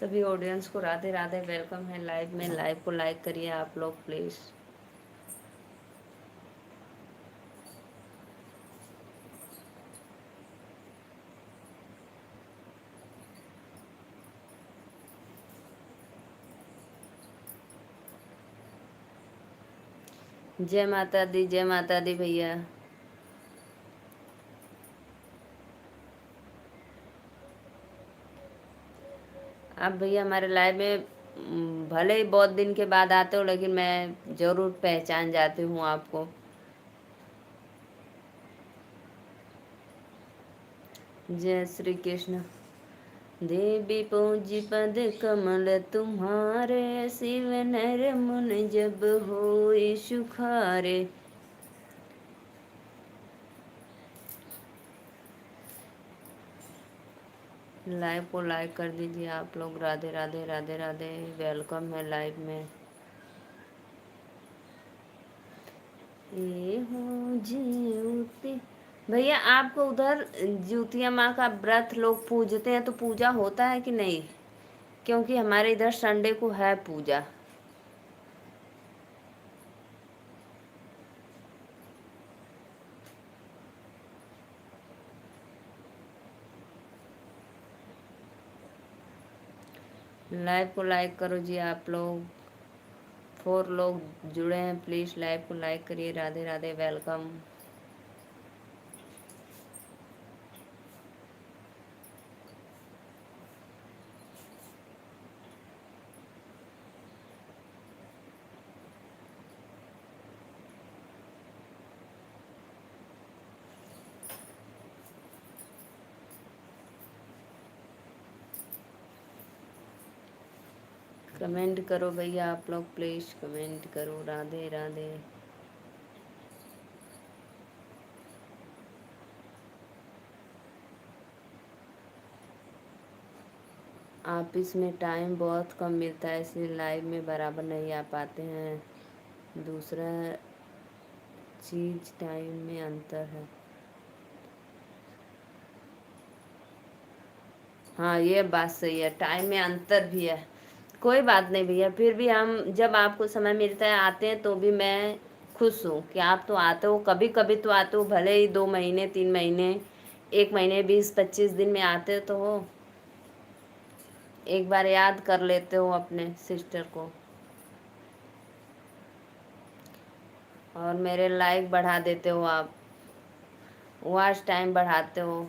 सभी ऑडियंस को राधे राधे, वेलकम है लाइव में। लाइव को लाइक करिए आप लोग प्लीज़। जय माता दी, जय माता दी भैया। आप भैया हमारे लाइव में भले ही बहुत दिन के बाद आते हो, लेकिन मैं ज़रूर पहचान जाती हूँ आपको। जय श्री कृष्ण। देवी पूजी पद कमल तुम्हारे, शिव नर मुन जब होई सुखारे। लाइव को लाइक कर दीजिए आप लोग। राधे राधे, राधे राधे, वेलकम है लाइव में। ये हो ज्योति भैया, आपको उधर ज्योतिया माँ का व्रत लोग पूजते हैं, तो पूजा होता है कि नहीं? क्योंकि हमारे इधर संडे को है पूजा। लाइव को लाइक करो जी आप लोग। 4 लोग जुड़े हैं, प्लीज़ लाइव को लाइक करिए। राधे राधे, वेलकम। कमेंट करो भैया आप लोग, प्लीज़ कमेंट करो। राधे राधे। ऑफिस में टाइम बहुत कम मिलता है, इसलिए लाइव में बराबर नहीं आ पाते हैं। दूसरा चीज़ टाइम में अंतर है। हाँ, ये बात सही है, टाइम में अंतर भी है। कोई बात नहीं भैया, फिर भी हम जब आपको समय मिलता है आते हैं, तो भी मैं खुश हूँ कि आप तो आते हो। कभी कभी तो आते हो, भले ही 2 महीने 3 महीने, 1 महीने 20-25 दिन में आते तो हो। एक बार याद कर लेते हो अपने सिस्टर को, और मेरे लाइक बढ़ा देते हो आप, वॉच टाइम बढ़ाते हो।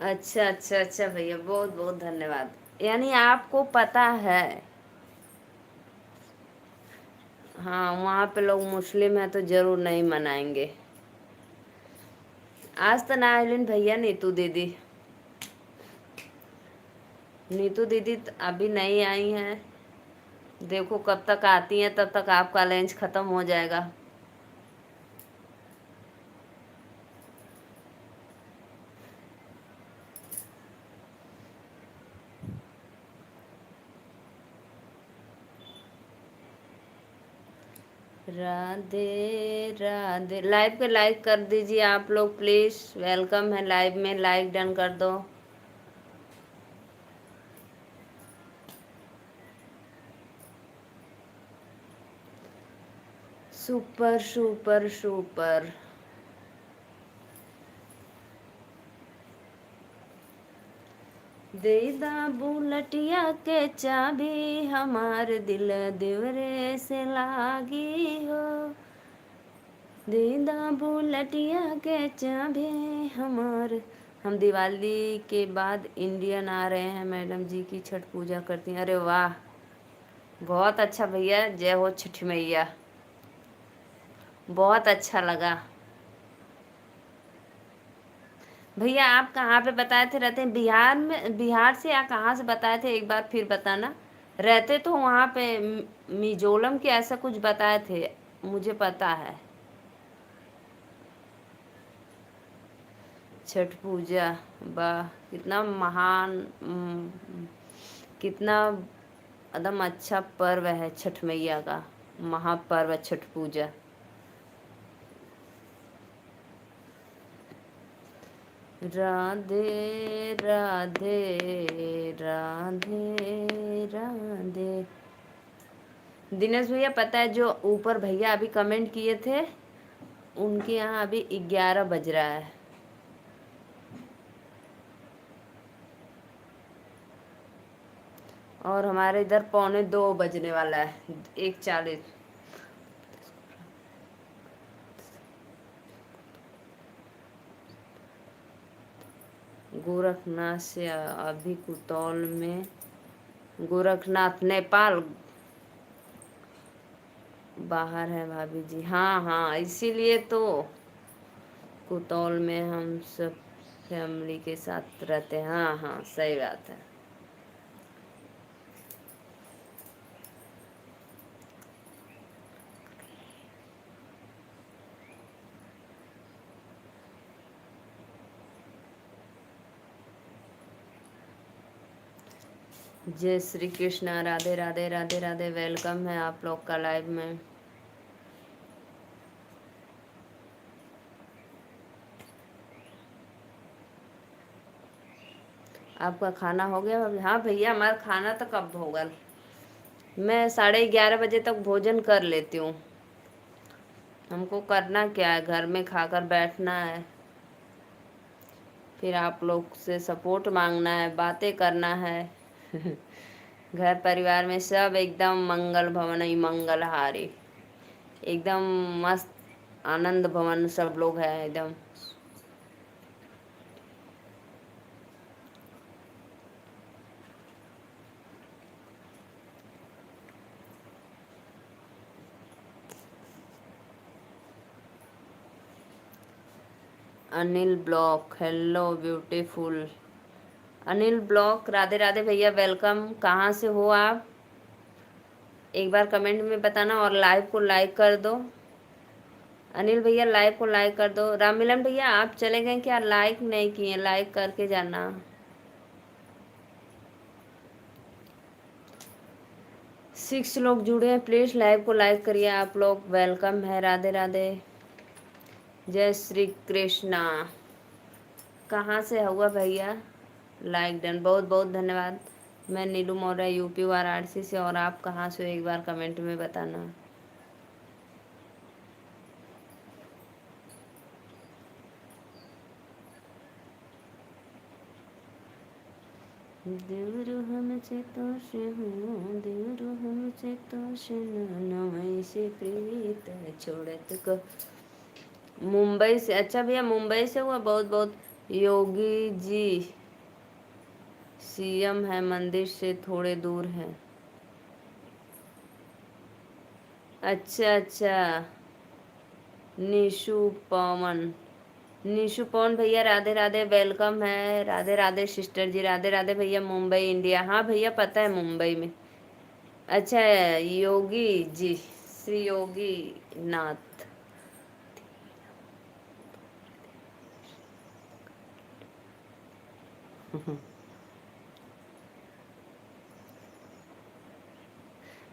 अच्छा अच्छा अच्छा भैया, बहुत बहुत धन्यवाद। यानी आपको पता है। हाँ, वहाँ पे लोग मुस्लिम हैं तो ज़रूर नहीं मनाएंगे। आज तो ना आइलिन भैया, नीतू दीदी। नीतू दीदी अभी नहीं आई हैं। देखो कब तक आती हैं, तब तक आपका लंच ख़त्म हो जाएगा। राधे राधे। लाइव पे लाइक कर दीजिए आप लोग प्लीज़, वेलकम है लाइव में। लाइक डन कर दो। Super super super. देदा बुलटिया के चाबी, हमार दिल देवरे से लागी हो। देदा बुलटिया के चाबी हमार। हम दिवाली के बाद इंडियन आ रहे हैं, मैडम जी की छठ पूजा करती हैं। अरे वाह, बहुत अच्छा भैया, जय हो छठ मैया। बहुत अच्छा लगा भैया। आप कहाँ पे बताए थे रहते हैं? बिहार में? बिहार से या कहाँ से बताए थे, एक बार फिर बताना। रहते तो वहाँ पे मिजोरम के ऐसा कुछ बताए थे, मुझे पता है। छठ पूजा, वाह कितना महान, कितना एकदम अच्छा पर्व है छठ मैया का, महापर्व छठ पूजा। राधे राधे राधे राधे। दिनेश भैया पता है जो ऊपर भैया अभी कमेंट किए थे, उनके यहाँ अभी 11 बज रहा है। और हमारे इधर 1:45 बजने वाला है, 1:40। गोरखनाथ से अभी कुतौल में, गोरखनाथ नेपाल बाहर है भाभी जी। हाँ हाँ, इसीलिए तो कुतौल में हम सब फैमिली के साथ रहते हैं। हाँ हाँ, सही बात है। जय श्री कृष्णा, राधे राधे राधे राधे। वेलकम है आप लोग का लाइव में। आपका खाना हो गया भाभी? हाँ भैया, हमारा खाना तो कब होगा, मैं 11:30 बजे तक भोजन कर लेती हूँ। हमको करना क्या है, घर में खाकर बैठना है, फिर आप लोग से सपोर्ट मांगना है, बातें करना है। घर परिवार में सब एकदम मंगल भवन ही मंगल हारी, एकदम मस्त आनंद भवन सब लोग हैं एकदम। Anil block, hello beautiful Anil block, Radhe Radhe भैया, वेलकम। कहाँ से हो आप, एक बार कमेंट में बताना, और लाइव को लाइक कर दो। अनिल भैया लाइव को लाइक कर दो। राम मिलन भैया आप चले गए क्या, लाइक नहीं किए, लाइक करके जाना। 6 लोग जुड़े हैं, प्लीज़ लाइव को लाइक करिए आप लोग। वेलकम है, राधे राधे, जय श्री कृष्णा। कहाँ से हुआ भैया, लाइक डन, बहुत बहुत धन्यवाद। मैं नीलू मौर्य यूपी वाराणसी से, और आप कहाँ से हो एक बार कमेंट में बताना। दूर हमसे तो से हूँ, दूर हमसे तो से नमय से प्रीत छोड़त को। मुंबई से, अच्छा भैया मुंबई से हुआ, बहुत बहुत। योगी जी सीएम है, मंदिर से थोड़े दूर है। अच्छा अच्छा, निशु पवन, निशु पवन भैया राधे राधे, वेलकम है, राधे राधे सिस्टर जी, राधे राधे भैया। मुंबई इंडिया, हाँ भैया पता है मुंबई में। अच्छा, योगी जी, श्री योगी नाथ।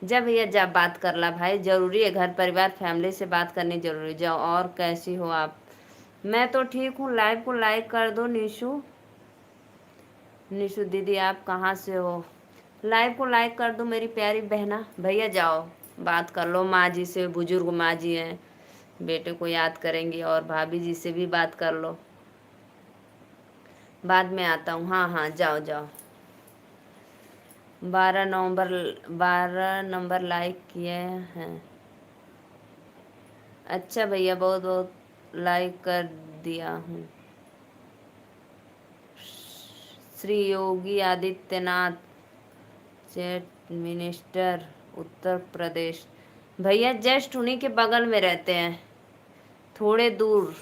जा भैया जा, बात कर ला भाई, जरूरी है, घर परिवार फैमिली से बात करनी जरूरी। जाओ, और कैसी हो आप? मैं तो ठीक हूँ, लाइव को लाइक कर दो निशु। निशु दीदी आप कहाँ से हो, लाइव को लाइक कर दो मेरी प्यारी बहना। भैया जाओ बात कर लो, माँ जी से, बुजुर्ग माँ जी हैं, बेटे को याद करेंगी, और भाभी जी से भी बात कर लो। बाद में आता हूँ, हाँ हाँ जाओ जाओ। 12 नवंबर, 12 नंबर लाइक किए हैं। अच्छा भैया, बहुत बहुत लाइक कर दिया हूँ। Shri Yogi Adityanath, chief minister Uttar Pradesh. भैया जस्ट उन्हीं के बगल में रहते हैं, थोड़े दूर।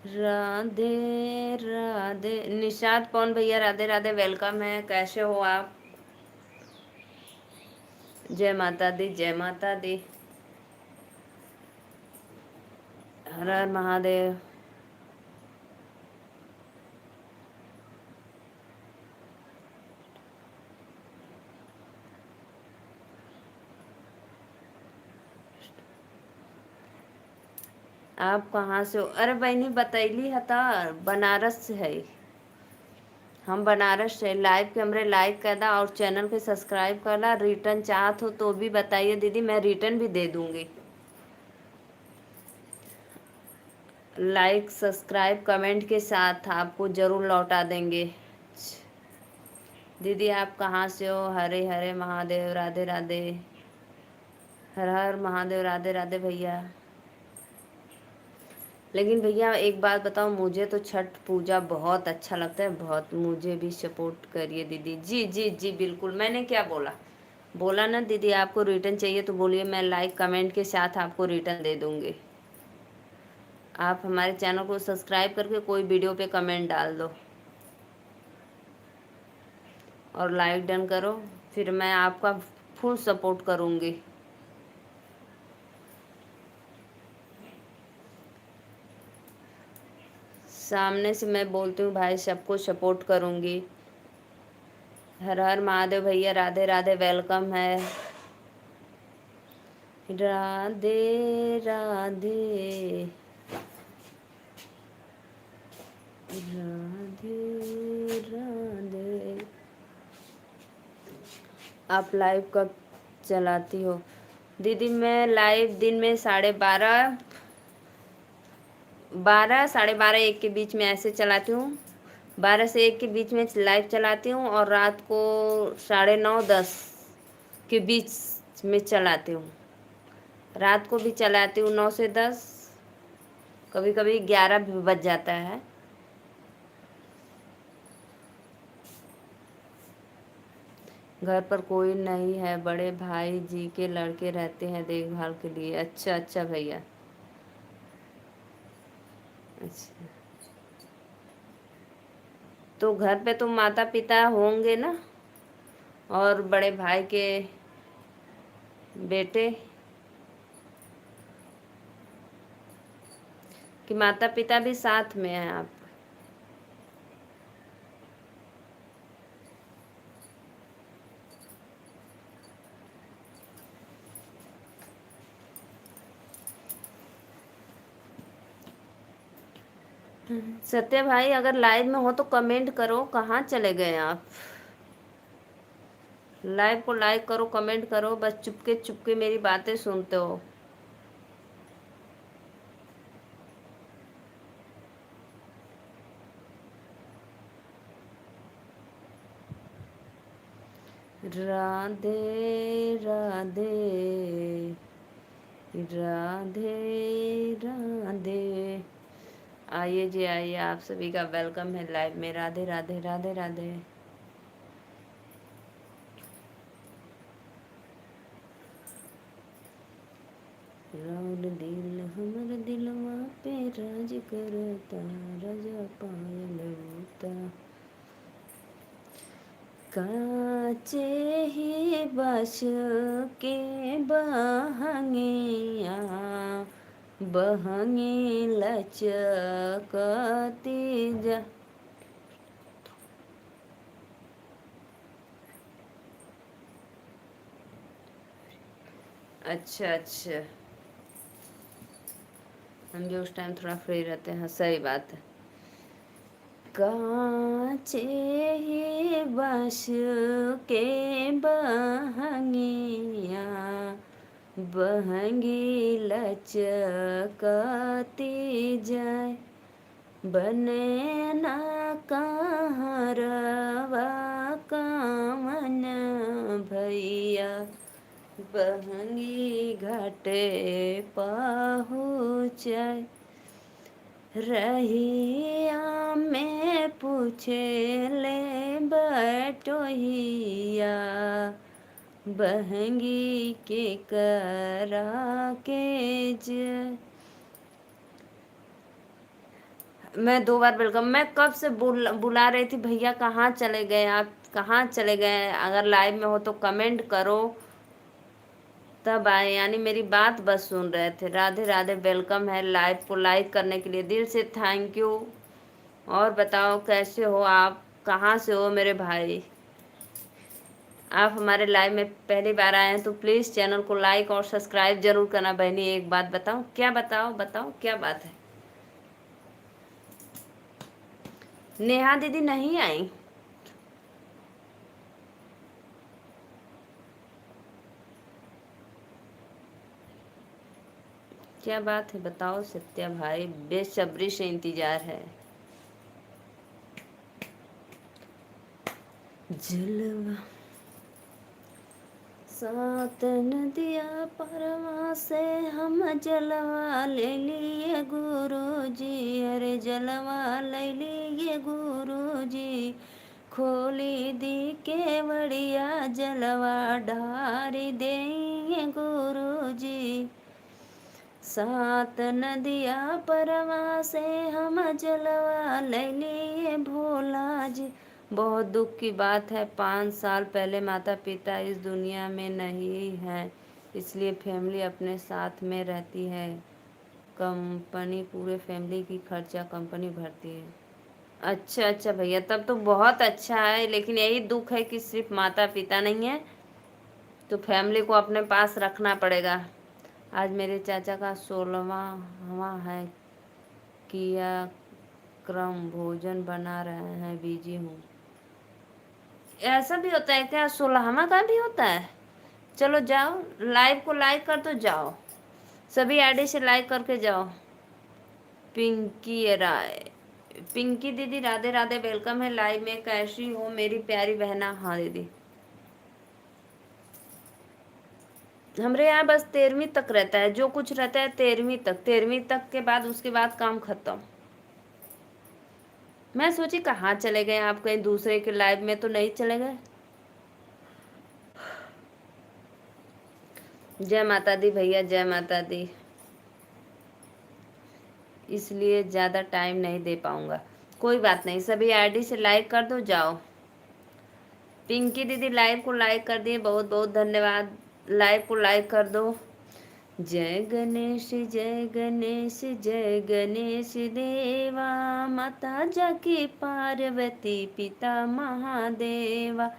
राधे राधे। निषाद पवन भैया राधे राधे, वेलकम है, कैसे हो आप? जय माता दी, जय माता दी। हर हर महादेव। आप कहाँ से हो? अरे बहनी बतैली हता, बनारस से है। हम बनारस से। लाइव के हमरे लाइक कर दा और चैनल के सब्सक्राइब कर ला। रिटर्न चाहत हो तो भी बताइए दीदी, मैं रिटर्न भी दे दूंगी। लाइक सब्सक्राइब कमेंट के साथ आपको ज़रूर लौटा देंगे। दीदी आप कहाँ से हो? हरे हरे महादेव, राधे राधे। हर हर महादेव, राधे राधे भैया। लेकिन भैया एक बात बताओ, मुझे तो छठ पूजा बहुत अच्छा लगता है, बहुत। मुझे भी सपोर्ट करिए दीदी। जी जी जी बिल्कुल। मैंने क्या बोला? बोला ना दीदी, आपको रिटर्न चाहिए तो बोलिए, मैं लाइक कमेंट के साथ आपको रिटर्न दे दूँगी। आप हमारे चैनल को सब्सक्राइब करके कोई वीडियो पे कमेंट डाल दो और लाइक डन करो, फिर मैं आपका फुल सपोर्ट करूँगी। सामने से मैं बोलती हूँ भाई, सबको सपोर्ट करूँगी। हर हर महादेव भैया, राधे राधे, वेलकम है। राधे राधे राधे राधे। आप लाइव कब चलाती हो? दीदी मैं लाइव दिन में 12:30, 12, 12:30, 1 के बीच में ऐसे चलाती हूँ। 12 से 1 के बीच में लाइव चलाती हूँ और रात को 9:30, 10 के बीच में चलाती हूँ। रात को भी चलाती हूँ 9 से 10, कभी कभी 11 भी बज जाता है। घर पर कोई नहीं है, बड़े भाई जी के लड़के रहते हैं देखभाल के लिए। अच्छा अच्छा भैया, अच्छा। तो घर पे तो माता पिता होंगे ना, और बड़े भाई के बेटे, कि माता पिता भी साथ में हैं आप? सत्य भाई अगर लाइव में हो तो कमेंट करो, कहाँ चले गए आप? लाइव को लाइक करो, कमेंट करो, बस चुपके चुपके मेरी बातें सुनते हो। राधे राधे राधे राधे। आइए जी आइए, आप सभी का वेलकम है लाइव में। राधे राधे राधे राधे। राउर दिल हमर दिलवा पे राज करता, राजा पायल होता। काचे ही बस के बहंगिया, बहंगी लचकती जा। अच्छा अच्छा, हम भी उस टाइम थोड़ा फ्री रहते हैं, सही बात है। काचे ही बस के बहंगिया, बहंगी लचकती जाए। बने ना कहरवा कामन भैया, बहंगी घाटे पहुँचाए। रहिया में पूछे ले बटोहिया, बहंगी के करा के जय। मैं 2 बार वेलकम, मैं कब से बुला रही थी भैया, कहाँ चले गए आप, कहाँ चले गए? अगर लाइव में हो तो कमेंट करो, तब आए, यानी मेरी बात बस सुन रहे थे। राधे राधे, वेलकम है लाइव को लाइक करने के लिए, दिल से थैंक यू। और बताओ कैसे हो आप, कहाँ से हो मेरे भाई? आप हमारे लाइव में पहली बार आए हैं तो प्लीज़ चैनल को लाइक और सब्सक्राइब जरूर करना। बहनी एक बात बताओ, क्या बताओ, बताओ क्या बात है? नेहा दीदी नहीं आई? क्या बात है बताओ सत्या भाई, बेसब्री से इंतजार है। जलवा सात नदिया परवा से हम जलवा ले लिए गुरु जी, अरे जलवा ले लिए गुरु जी, खोली दी के बड़िया जलवा ढारी देंगे गुरु जी। सात नदिया परवा से हम जलवा ले लिए भोला जी। बहुत दुख की बात है, 5 साल पहले माता पिता इस दुनिया में नहीं है, इसलिए फैमिली अपने साथ में रहती है। कंपनी पूरे फैमिली की खर्चा कंपनी भरती है। अच्छा अच्छा भैया, तब तो बहुत अच्छा है, लेकिन यही दुख है कि सिर्फ माता पिता नहीं है, तो फैमिली को अपने पास रखना पड़ेगा। आज मेरे चाचा का 16वां है, किया क्रम भोजन बना रहे हैं, बिजी हूँ। ऐसा भी होता है क्या? 16वां का भी होता है? चलो जाओ, लाइव को लाइक कर दो, जाओ सभी आईडी से लाइक करके जाओ। पिंकी राय, पिंकी दीदी राधे राधे, वेलकम है लाइव में, कैसी हो मेरी प्यारी बहना? हाँ दीदी, हमारे यहाँ बस 13वीं तक रहता है, जो कुछ रहता है 13वीं तक, 13वीं तक के बाद उसके बाद काम खत्म। मैं सोची कहाँ चले गए आप, कहीं दूसरे के लाइव में तो नहीं चले गए? जय माता दी भैया, जय माता दी। इसलिए ज़्यादा टाइम नहीं दे पाऊंगा, कोई बात नहीं, सभी आईडी से लाइक कर दो, जाओ। पिंकी दीदी लाइव को लाइक कर दिए, बहुत बहुत धन्यवाद। लाइव को लाइक कर दो। जय गणेश जय गणेश जय गणेश देवा, माता जाकी पार्वती पिता महादेवा।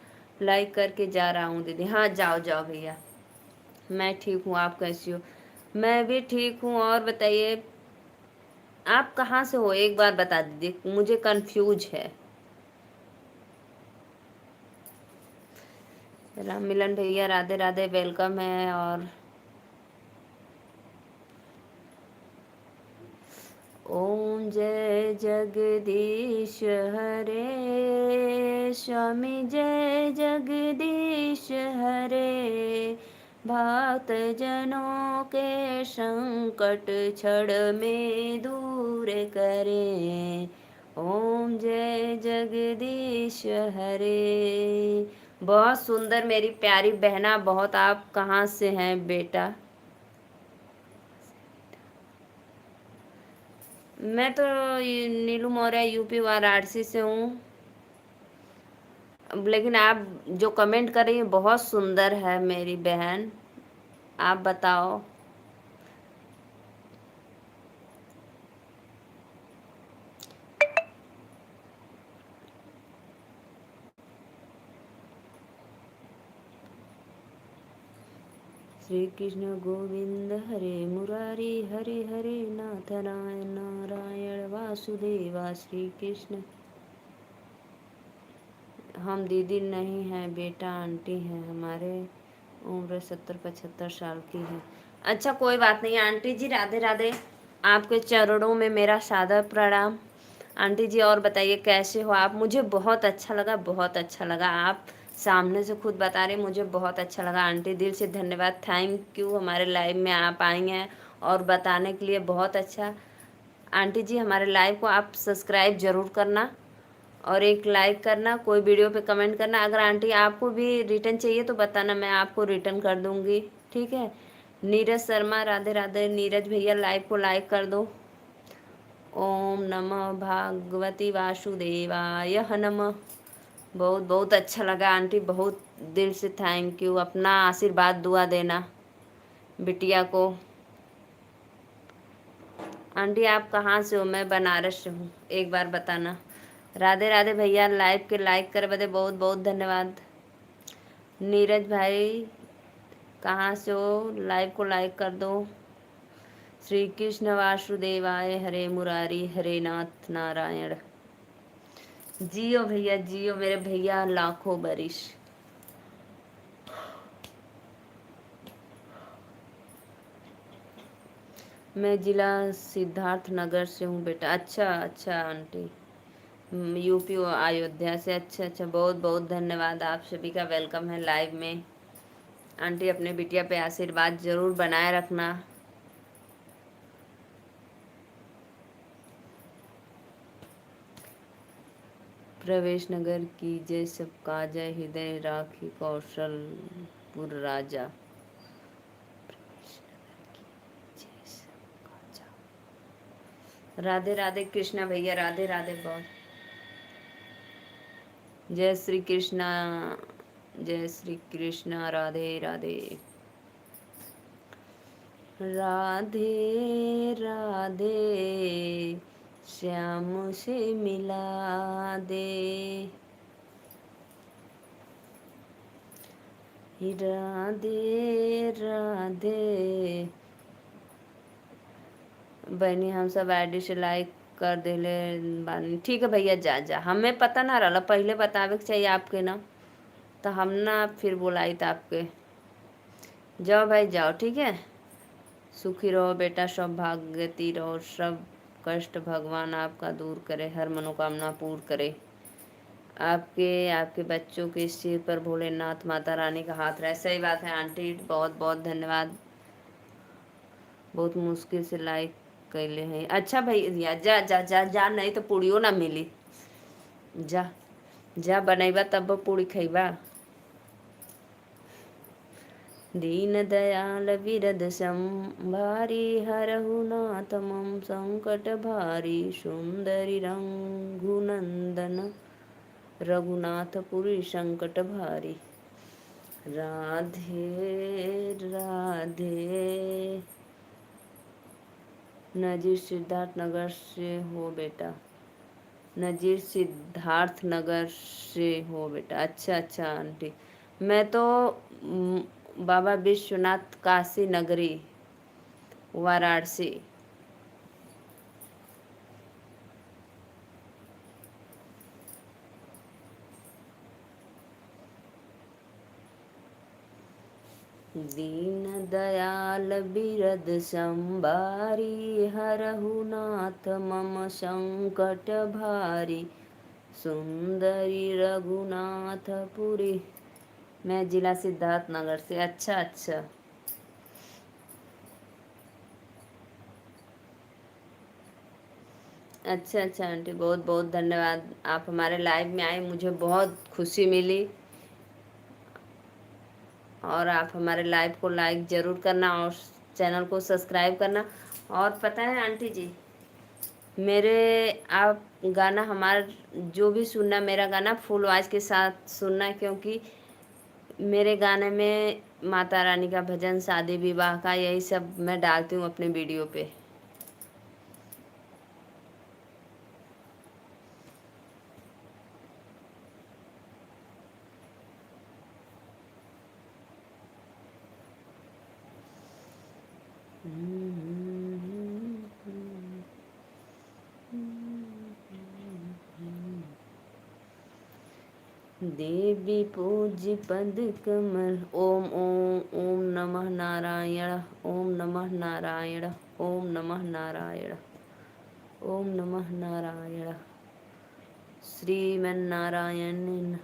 लाइक करके जा रहा हूँ दीदी। हाँ जाओ जाओ भैया, मैं ठीक हूँ, आप कैसी हो? मैं भी ठीक हूँ। और बताइए आप कहाँ से हो, एक बार बता दीजिए, मुझे कंफ्यूज है। राम मिलन भैया राधे राधे, वेलकम है। और ओम जय जगदीश हरे, स्वामी जय जगदीश हरे, भक्त जनों के संकट क्षण में दूर करे, ओम जय जगदीश हरे। बहुत सुंदर मेरी प्यारी बहना, बहुत। आप कहाँ से हैं बेटा? मैं तो नीलू मौर्य यूपी वाराणसी से हूँ। लेकिन आप जो कमेंट कर रही हैं बहुत सुंदर है मेरी बहन, आप बताओ। श्री कृष्ण गोविंद हरे मुरारी, हरे हरे नाथ नारायण नारायण वासुदेवा, श्री कृष्ण। हम दीदी नहीं हैं बेटा, आंटी हैं, हमारे उम्र 70-75 साल की है। अच्छा कोई बात नहीं आंटी जी, राधे राधे, आपके चरणों में मेरा सादर प्रणाम। आंटी जी और बताइए कैसे हो आप? मुझे बहुत अच्छा लगा, बहुत अच्छा लगा, आप सामने से खुद बता रहे, मुझे बहुत अच्छा लगा आंटी, दिल से धन्यवाद, थैंक यू हमारे लाइव में आप आई हैं और बताने के लिए, बहुत अच्छा। आंटी जी हमारे लाइव को आप सब्सक्राइब ज़रूर करना और एक लाइक करना, कोई वीडियो पे कमेंट करना। अगर आंटी आपको भी रिटर्न चाहिए तो बताना, मैं आपको रिटर्न कर दूँगी, ठीक है। नीरज शर्मा राधे राधे, नीरज भैया लाइव को लाइक कर दो। ओम नमः भागवती वासुदेवाय नमः। बहुत बहुत अच्छा लगा आंटी, बहुत दिल से थैंक यू। अपना आशीर्वाद दुआ देना बिटिया को। आंटी आप कहाँ से हो? मैं बनारस से हूँ, एक बार बताना। राधे राधे भैया, लाइव के लाइक करे बदे बहुत बहुत धन्यवाद। नीरज भाई कहाँ से हो? लाइव को लाइक कर दो। श्री कृष्ण वासुदेवाय हरे मुरारी हरे नाथ नारायण। जियो भैया जियो, मेरे भैया लाखों बरिश। मैं जिला सिद्धार्थ नगर से हूँ बेटा। अच्छा अच्छा आंटी, यूपी अयोध्या से। अच्छा अच्छा, बहुत बहुत धन्यवाद। आप सभी का वेलकम है लाइव में। आंटी अपने बिटिया पे आशीर्वाद जरूर बनाए रखना। प्रवेश नगर की जय, सबका जय, हृदय राखी कौशलपुर राजा। राधे राधे कृष्णा भैया, राधे राधे बहुत। जय श्री कृष्णा, जय श्री कृष्णा, राधे राधे। राधे राधे श्याम से मिला दे, राधे राधे। बहनी हम सब आईडी से लाइक कर देले बानी। ठीक है भैया, जा जा, हमें पता ना रहा, पहले बतावे के चाहिए आपके ना, तो हम ना फिर बुलाई था आपके। जाओ भाई जाओ, ठीक है। सुखी रहो बेटा, सौभाग्यवती रहो, सब कष्ट भगवान आपका दूर करे, हर मनोकामना पूर्ण करे। आपके आपके बच्चों के सिर पर भोलेनाथ माता रानी का हाथ रहे। सही बात है आंटी, बहुत बहुत धन्यवाद। बहुत मुश्किल से लाइक कैले हैं। अच्छा भैया जा जा जा जा, नहीं तो पूड़ियो ना मिली। जा जा, बनैबा तब पूड़ी खैबा। दीन दयाल विरद संभारी, हरहु नाथ मम संकट भारी। सुंदरी रघुनंदन रघुनाथपुरी संकट भारी। राधे राधे। नजीर सिद्धार्थ नगर से हो बेटा? नजीर सिद्धार्थ नगर से हो बेटा? अच्छा अच्छा आंटी, मैं तो बाबा विश्वनाथ काशी नगरी वाराणसी। दीन दयाल बिरद संबारी, हरहु नाथ मम संकट भारी। सुंदरी रघुनाथपुरी। मैं जिला सिद्धार्थ नगर से। अच्छा अच्छा, अच्छा अच्छा आंटी, बहुत बहुत धन्यवाद। आप हमारे लाइव में आए, मुझे बहुत खुशी मिली। और आप हमारे लाइव को लाइक ज़रूर करना और चैनल को सब्सक्राइब करना। और पता है आंटी जी, मेरे आप गाना हमारा जो भी सुनना, मेरा गाना फुल वॉइस के साथ सुनना, क्योंकि मेरे गाने में माता रानी का भजन, शादी विवाह का, यही सब मैं डालती हूँ अपने वीडियो पे। देवी पूज्य पद कमल। ओम ओम ओम नमः नारायण, ओम नमः नारायण, ओम नमः नारायण, ओम नमः नारायण। श्रीमन्नारायण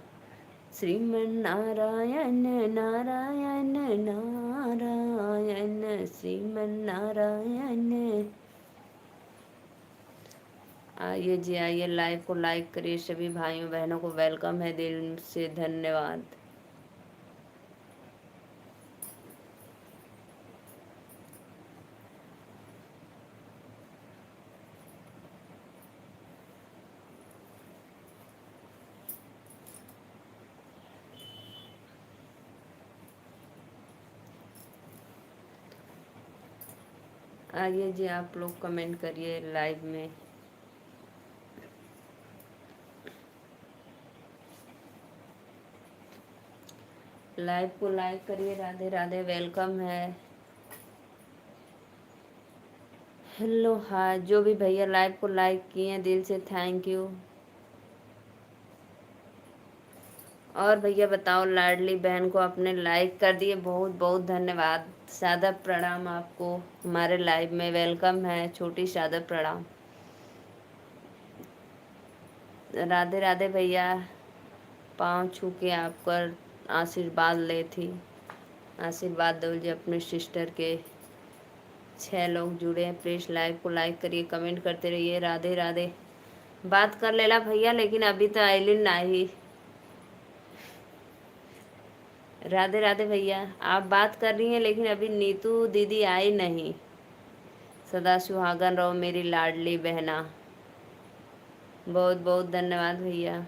श्रीमन्नारायण नारायण नारायण श्रीमन्नारायण। आइए जी आइए, लाइव को लाइक करिए। सभी भाइयों बहनों को वेलकम है, दिल से धन्यवाद। आइए जी, आप लोग कमेंट करिए लाइव में। लाइव को लाइक करिए। राधे राधे, वेलकम है। हेलो, हाय। जो भी भैया लाइव को लाइक किए दिल से थैंक यू। और भैया बताओ, लाडली बहन को आपने लाइक कर दिए, बहुत बहुत धन्यवाद। सादर प्रणाम आपको हमारे लाइव में, वेलकम है। छोटी सादर प्रणाम। राधे राधे भैया, पाँव छू के आपका आशीर्वाद ले थी। आशीर्वाद दो जी अपने सिस्टर के। 6 लोग जुड़े हैं, प्लीज़ लाइव को लाइक करिए, कमेंट करते रहिए। राधे राधे। बात कर लेला भैया, लेकिन अभी तो आइलिन नहीं। राधे राधे भैया, आप बात कर रही हैं लेकिन अभी नीतू दीदी आई नहीं। सदा सुहागन रहो मेरी लाडली बहना। बहुत बहुत धन्यवाद भैया।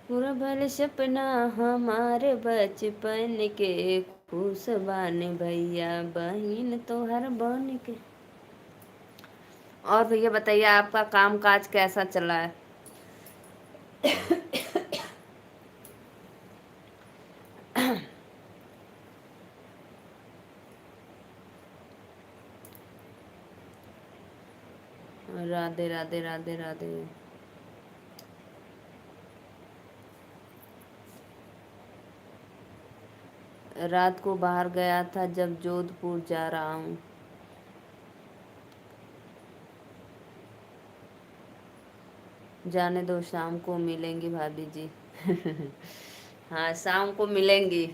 पूरा भले सपना हमारे बचपन के, खुश बाने भैया बहन तोहर बन के। और भैया बताइए, आपका काम काज कैसा चला है? राधे राधे राधे राधे। रात को बाहर गया था, जब जोधपुर जा रहा हूँ। जाने दो, शाम को मिलेंगी भाभी जी। हाँ, शाम को मिलेंगी।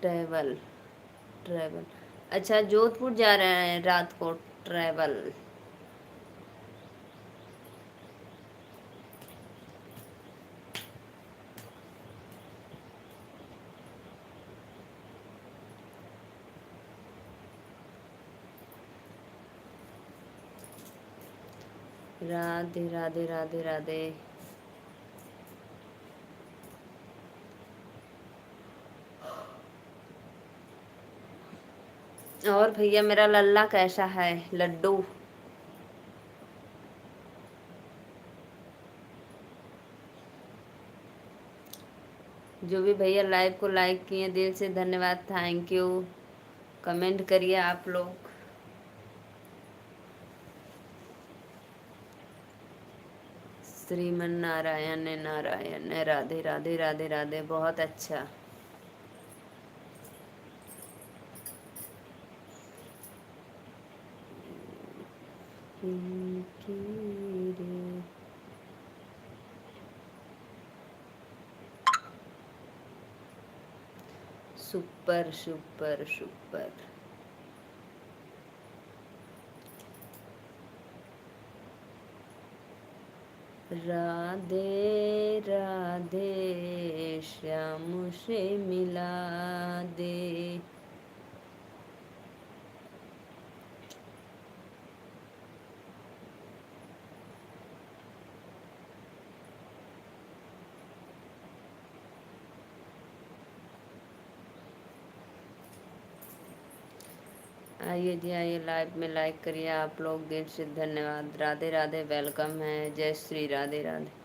Travel travel. अच्छा, जोधपुर जा रहे हैं रात को। ट्रैवल। राधे राधे राधे राधे। और भैया मेरा लल्ला कैसा है, लड्डू? जो भी भैया लाइव को लाइक किए दिल से धन्यवाद, थैंक यू। कमेंट करिए आप लोग। श्रीमन नारायण नारायण। राधे राधे राधे राधे, बहुत अच्छा। Super super super. Radhe Radhe, Shyam से मिला दे। आइए जी, आइए लाइव में लाइक करिए आप लोग, दिल से धन्यवाद। राधे राधे, वेलकम है। जय श्री राधे राधे।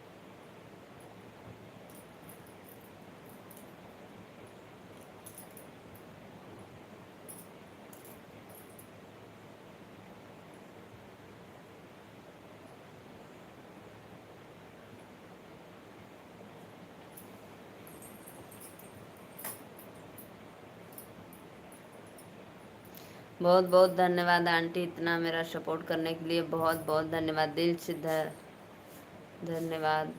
बहुत बहुत धन्यवाद आंटी, इतना मेरा सपोर्ट करने के लिए बहुत बहुत धन्यवाद, दिल से धन्यवाद।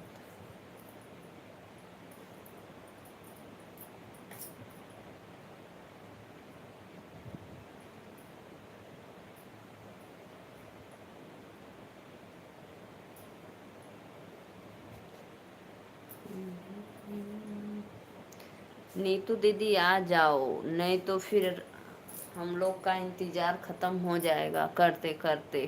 नीतू दीदी आ जाओ, नहीं तो फिर हम लोग का इंतजार खत्म हो जाएगा करते करते।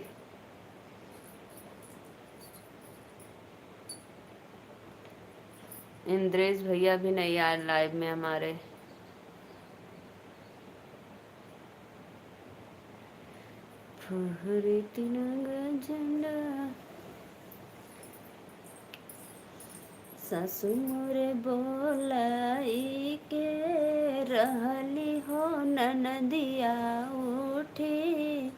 इंद्रेश भैया भी नहीं आए लाइव में हमारे। फहरी तिरंगा झंडा सासु मोरे बोलाई के रहली हो ननदिया उठी,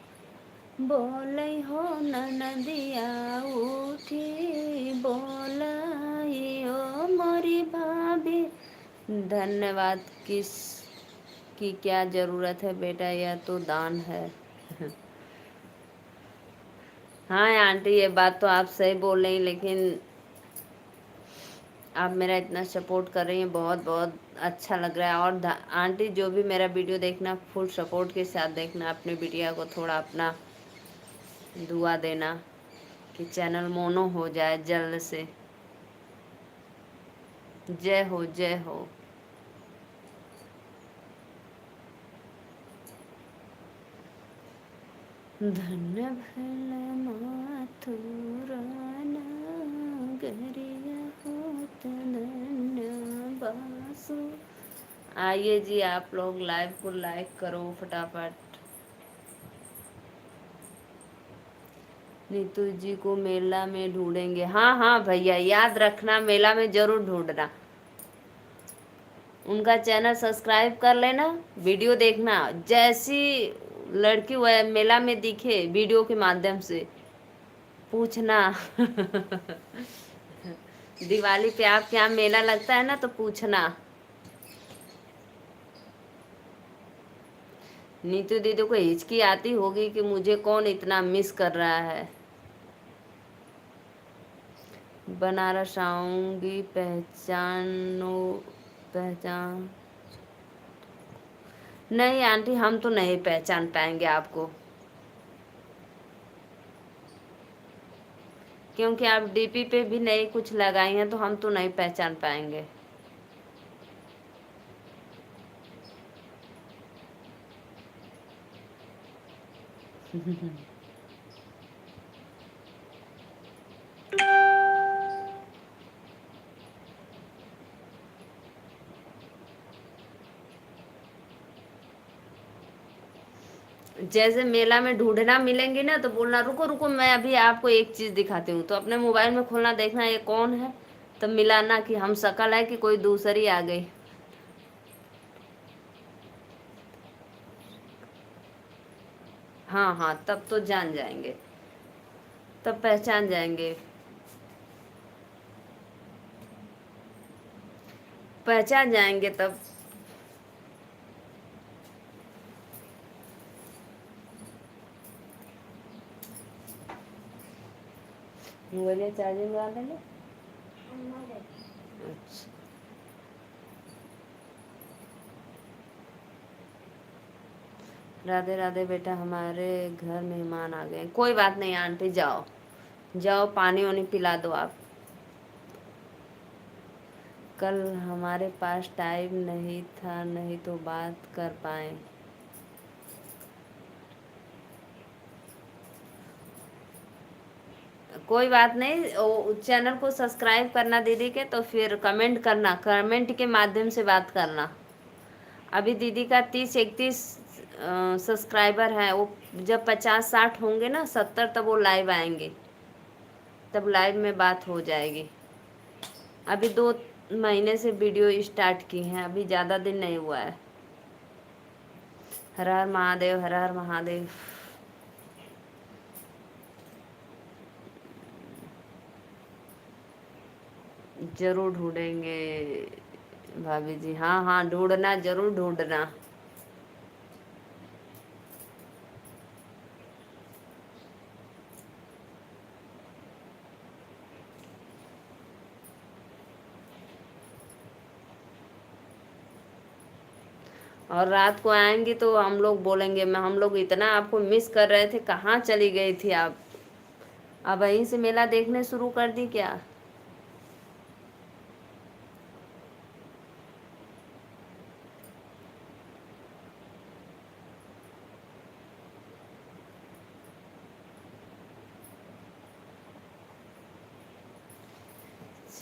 बोलै हो ननदिया उठी, बोलाई ओ मोरी भाभी। धन्यवाद। किस की क्या ज़रूरत है बेटा, यह तो दान है। हाँ आंटी, ये बात तो आप सही बोल रही, लेकिन आप मेरा इतना सपोर्ट कर रही हैं, बहुत बहुत अच्छा लग रहा है। और आंटी जो भी मेरा वीडियो देखना, फुल सपोर्ट के साथ देखना। अपने बिटिया को थोड़ा अपना दुआ देना कि चैनल मोनो हो जाए जल्द से। जय हो, जय हो। धन्य भला माथुरा नगरिया होत धन्य बासु। आइए जी, आप लोग लाइव को लाइक करो फटाफट। नीतू जी को मेला में ढूंढेंगे। हाँ हाँ भैया, याद रखना, मेला में जरूर ढूंढना। उनका चैनल सब्सक्राइब कर लेना, वीडियो देखना। जैसी लड़की वह मेला में दिखे वीडियो के माध्यम से पूछना। दिवाली पे आपके यहाँ मेला लगता है ना, तो पूछना। नीतू दीदी को हिचकी आती होगी कि मुझे कौन इतना मिस कर रहा है। बनारस आऊंगी, पहचानो पहचान। नहीं आंटी, हम तो नहीं पहचान पाएंगे आपको, क्योंकि आप डीपी पे भी नहीं कुछ लगाई हैं, तो हम तो नहीं पहचान पाएंगे। जैसे मेला में ढूंढना मिलेंगे ना, तो बोलना रुको रुको, मैं अभी आपको एक चीज दिखाती हूँ। तो अपने मोबाइल में खोलना, देखना ये कौन है, तब मिलाना कि हम शकल है कि कोई दूसरी आ गई। हाँ हाँ, तब तो जान जाएंगे, तब पहचान जाएंगे, पहचान जाएंगे तब। मोबाइल चार्जिंग लगा देंगे। अच्छा, राधे राधे बेटा, हमारे घर मेहमान आ गए। कोई बात नहीं आंटी, जाओ जाओ, पानी वानी पिला दो आप। कल हमारे पास टाइम नहीं था, नहीं तो बात कर पाए। कोई बात नहीं, चैनल को सब्सक्राइब करना दीदी के, तो फिर कमेंट करना, कमेंट के माध्यम से बात करना। अभी दीदी का 30-31 सब्सक्राइबर है। वो जब 50-60 होंगे ना, 70, तब वो लाइव आएंगे, तब लाइव में बात हो जाएगी। अभी 2 महीने से वीडियो स्टार्ट की हैं, अभी ज़्यादा दिन नहीं हुआ है। हर हर महादेव, हर हर महादेव। जरूर ढूंढेंगे भाभी जी, हाँ हाँ, ढूंढना, जरूर ढूंढना। और रात को आएंगी तो हम लोग बोलेंगे, मैं हम लोग इतना आपको मिस कर रहे थे, कहाँ चली गई थी आप। अब वहीं से मेला देखने शुरू कर दी क्या।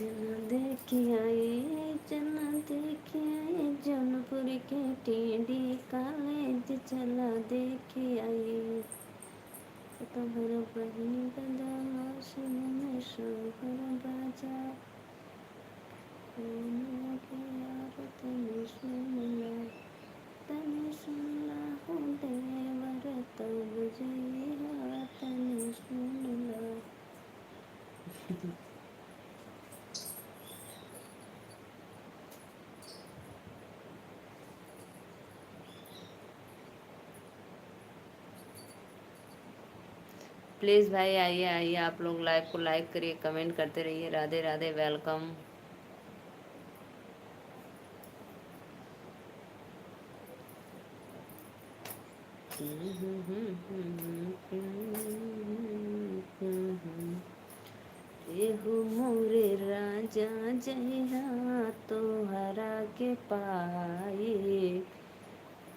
चना देखे आए, चना देखे आए, जौनपुर के टेढ़ी कॉलेज चला देखे आए। तोहर बहिनी बदमाशन में शोहर बाजा, के यार तनी सुनला हो देवर तब जइहा तनी सुनला। प्लीज़ भाई आइए आइए, आप लोग लाइव को लाइक करिए, कमेंट करते रहिए। राधे राधे, वेलकम। एहू मोरे राजा जइहा तोहरा के पाए,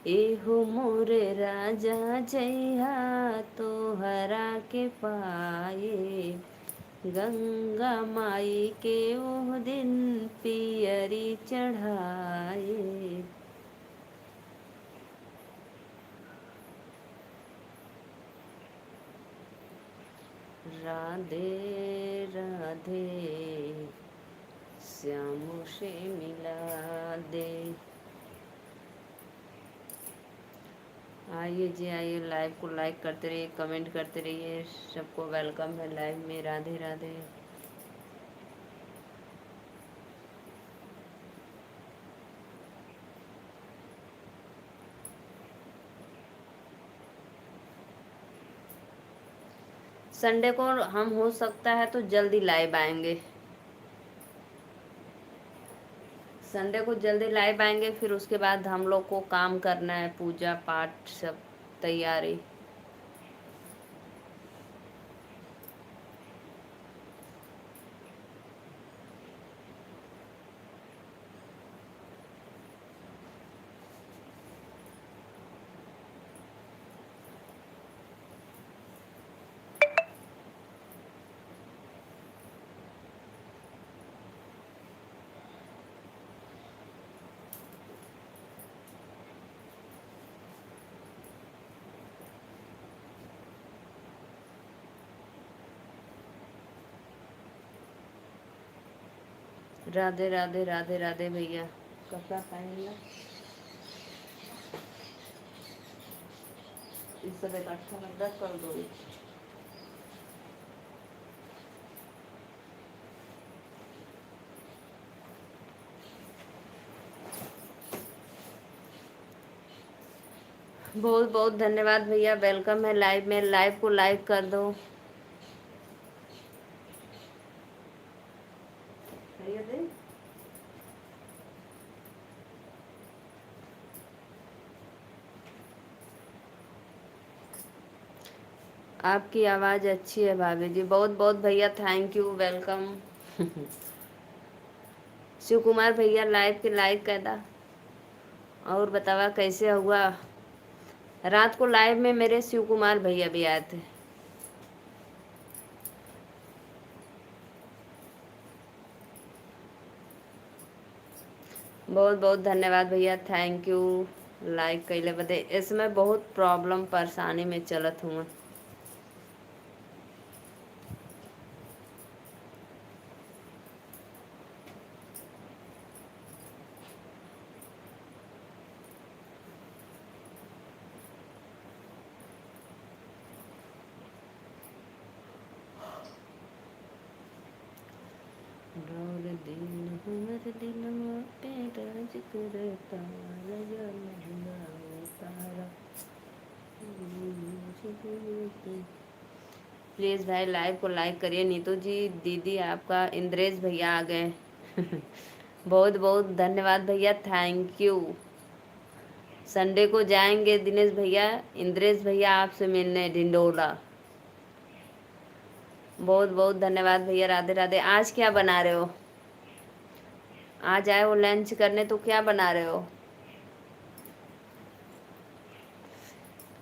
एहो मोरे राजा जइहा तोहरा के पाए। गंगा माई के ओह दिन पियरी चढ़ाए। राधे राधे श्याम से मिला दे। आइए जी आइए, लाइव को लाइक करते रहिए, कमेंट करते रहिए। सबको वेलकम है लाइव में। राधे राधे। संडे को हम हो सकता है तो जल्दी लाइव आएंगे, संडे को जल्दी लाइव आएंगे। फिर उसके बाद हम लोग को काम करना है, पूजा पाठ सब तैयारी। राधे राधे राधे राधे भैया। कपड़ा पहन लो, इस सब इकट्ठा रख कर दो। बहुत बहुत धन्यवाद भैया, वेलकम है लाइव में। लाइव को लाइक कर दो। आपकी आवाज़ अच्छी है भाभी जी, बहुत बहुत भैया thank you, welcome. Shiv Kumar भैया लाइव के लाइक कर दा। और बतावा कैसे हुआ। रात को लाइव में मेरे शिव कुमार भैया भी आए थे। बहुत बहुत धन्यवाद भैया, थैंक यू लाइक कैले बदे। इसमें बहुत प्रॉब्लम परेशानी में चलत हुआ। रात दिन हमर दिलवा पे राज करता, लगा महंगा तारा। प्लीज़ भाई लाइव को लाइक करिए। नीतू जी दीदी आपका इंद्रेश भैया आ गए। बहुत बहुत धन्यवाद भैया, थैंक यू। संडे को जाएंगे दिनेश भैया, इंद्रेश भैया आपसे मिलने ढिंडोला। बहुत बहुत धन्यवाद भैया, राधे राधे। आज क्या बना रहे हो? आज आए हो लंच करने तो क्या बना रहे हो?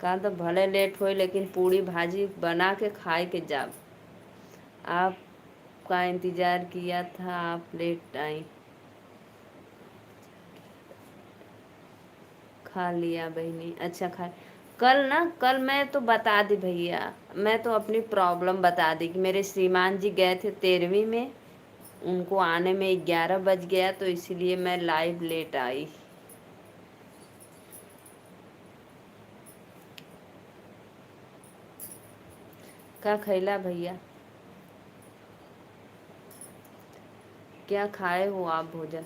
कहा तो भले लेट हो लेकिन पूड़ी भाजी बना के खाए के जाब। आपका आपका इंतज़ार किया था, आप लेट आई। खा लिया बहनी, अच्छा खा। कल ना, कल मैं तो बता दी भैया, मैं तो अपनी प्रॉब्लम बता दी कि मेरे श्रीमान जी गए थे 13वीं में, उनको आने में 11 बज गया, तो इसीलिए मैं लाइव लेट आई। क्या खैला भैया, क्या खाए हो आप भोजन?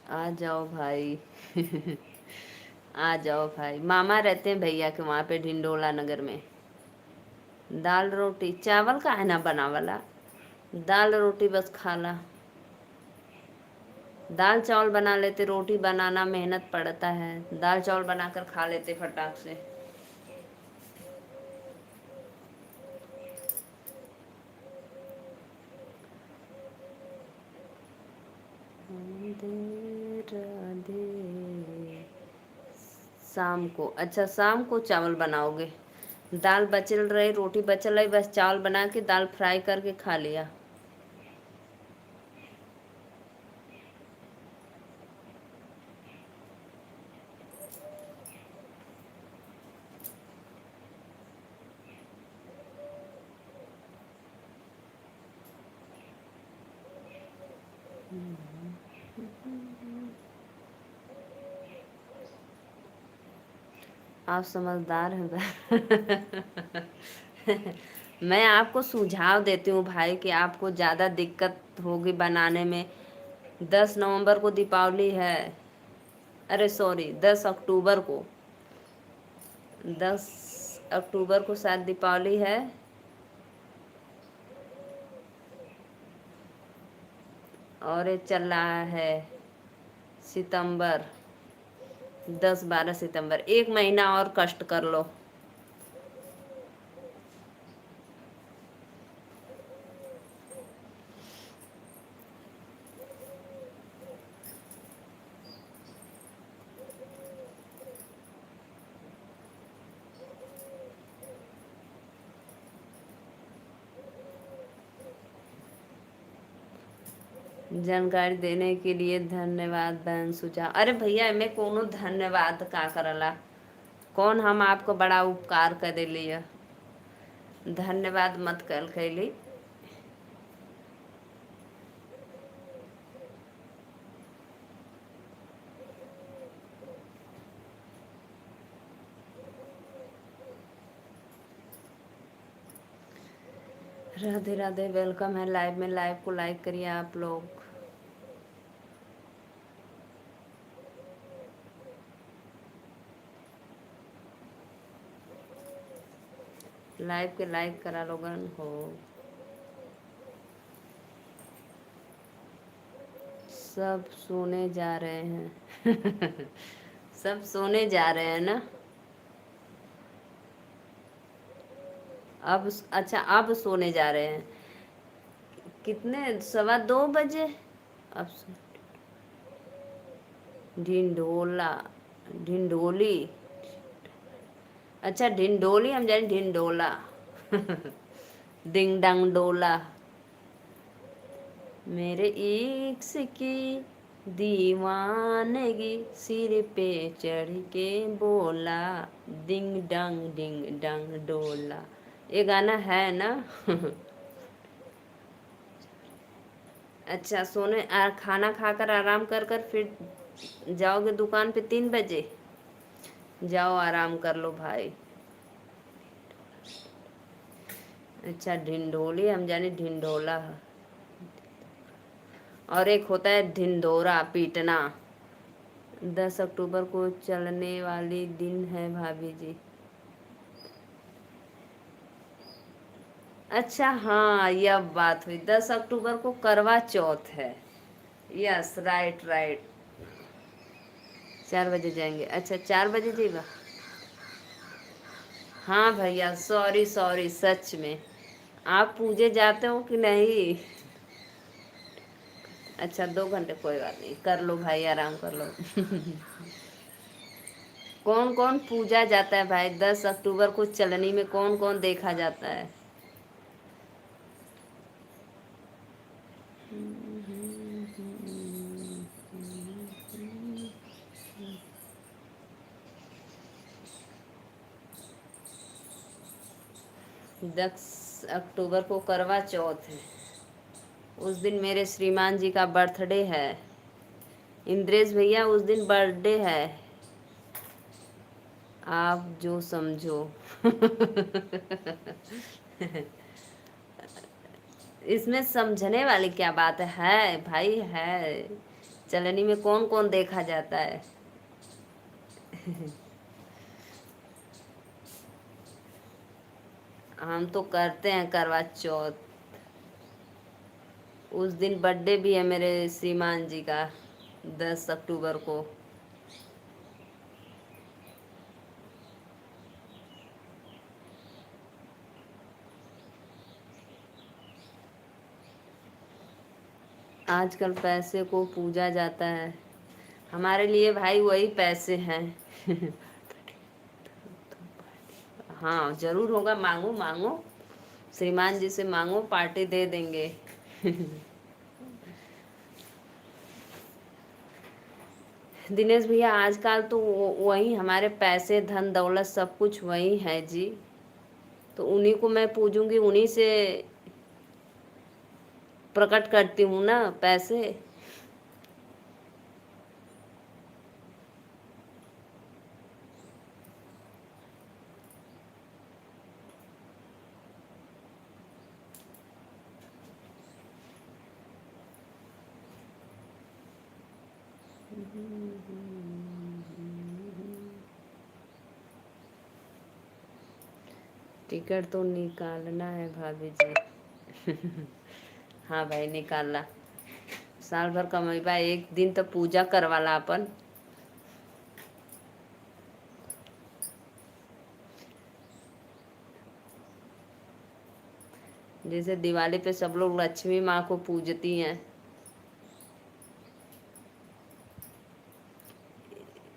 आ जाओ भाई। आ जाओ भाई, मामा रहते हैं भैया के वहाँ पे ढिंडोला नगर में। दाल रोटी चावल का है ना बनावाला, दाल रोटी बस खाला। दाल चावल बना लेते, रोटी बनाना मेहनत पड़ता है, दाल चावल बनाकर खा लेते फटाक से। राधे राधे। शाम को, अच्छा शाम को चावल बनाओगे? दाल बचल रही, रोटी बचल रही, बस चावल बना के दाल फ्राई करके खा लिया। आप समझदार हैं। मैं आपको सुझाव देती हूँ भाई कि आपको ज़्यादा दिक्कत होगी बनाने में। 10 नवंबर को दीपावली है, अरे सॉरी 10 अक्टूबर को, 10 अक्टूबर को शायद दीपावली है। और ये चल रहा है सितंबर, 10-12 सितंबर, 1 महीना और कष्ट कर लो। जानकारी देने के लिए धन्यवाद बहन सुजा। अरे भैया मैं कोनो धन्यवाद का करला, कौन हम आपको बड़ा उपकार कर लिया, धन्यवाद मत कल कैली। राधे राधे, वेलकम है लाइव में, लाइव को लाइक करिए आप लोग। लाइव के लाइक करा लोगन हो। सब सोने जा रहे हैं। सब सोने जा रहे हैं ना अब, अच्छा अब सोने जा रहे हैं। कितने, 2:15 बजे? अब ढिंढोला, ढिंढोली, अच्छा ढिंढोली, हम जाने ढिंढोला। डिंग डंग डोला। मेरे इक्स की दीवानगी सिर पे चढ़ के बोला, डिंग डंग डोला। ये गाना है ना? अच्छा सोने खाना खाकर आराम कर कर फिर जाओगे दुकान पे 3 बजे? जाओ आराम कर लो भाई। अच्छा ढिंढोली, हम जाने ढिंढोला है। और एक होता है ढिंढोरा पीटना। 10 अक्टूबर को चलने वाली दिन है भाभी जी। अच्छा हाँ, यह बात हुई, 10 अक्टूबर को करवा चौथ है। Yes right right. 4 बजे जाएंगे, अच्छा 4 बजे जाएगा। हाँ भैया सॉरी सॉरी, सच में। आप पूजे जाते हो कि नहीं? अच्छा 2 घंटे, कोई बात नहीं, कर लो भाई, आराम कर लो। कौन कौन पूजा जाता है भाई 10 अक्टूबर को? चलनी में कौन कौन देखा जाता है? 10 अक्टूबर को करवा चौथ है। उस दिन मेरे श्रीमान जी का बर्थडे है। इंद्रेश भैया उस दिन बर्थडे है। आप जो समझो। इसमें समझने वाली क्या बात है भाई? है, चलनी में कौन कौन देखा जाता है? हम तो करते हैं करवा चौथ। उस दिन बर्थडे भी है मेरे श्रीमान जी का, 10 अक्टूबर को। आजकल पैसे को पूजा जाता है। हमारे लिए भाई वही पैसे हैं। हाँ जरूर होगा, मांगो मांगो, श्रीमान जी से मांगो, पार्टी दे देंगे। दिनेश भैया आजकल तो वही हमारे पैसे धन दौलत सब कुछ वही है जी। तो उन्हीं को मैं पूजूंगी, उन्हीं से प्रकट करती हूँ ना पैसे। टिकट तो निकालना है भाभी जी। हाँ भाई निकालना। साल भर कमाईबा, एक दिन तो पूजा करवाला अपन। जैसे दिवाली पे सब लोग लक्ष्मी माँ को पूजती हैं,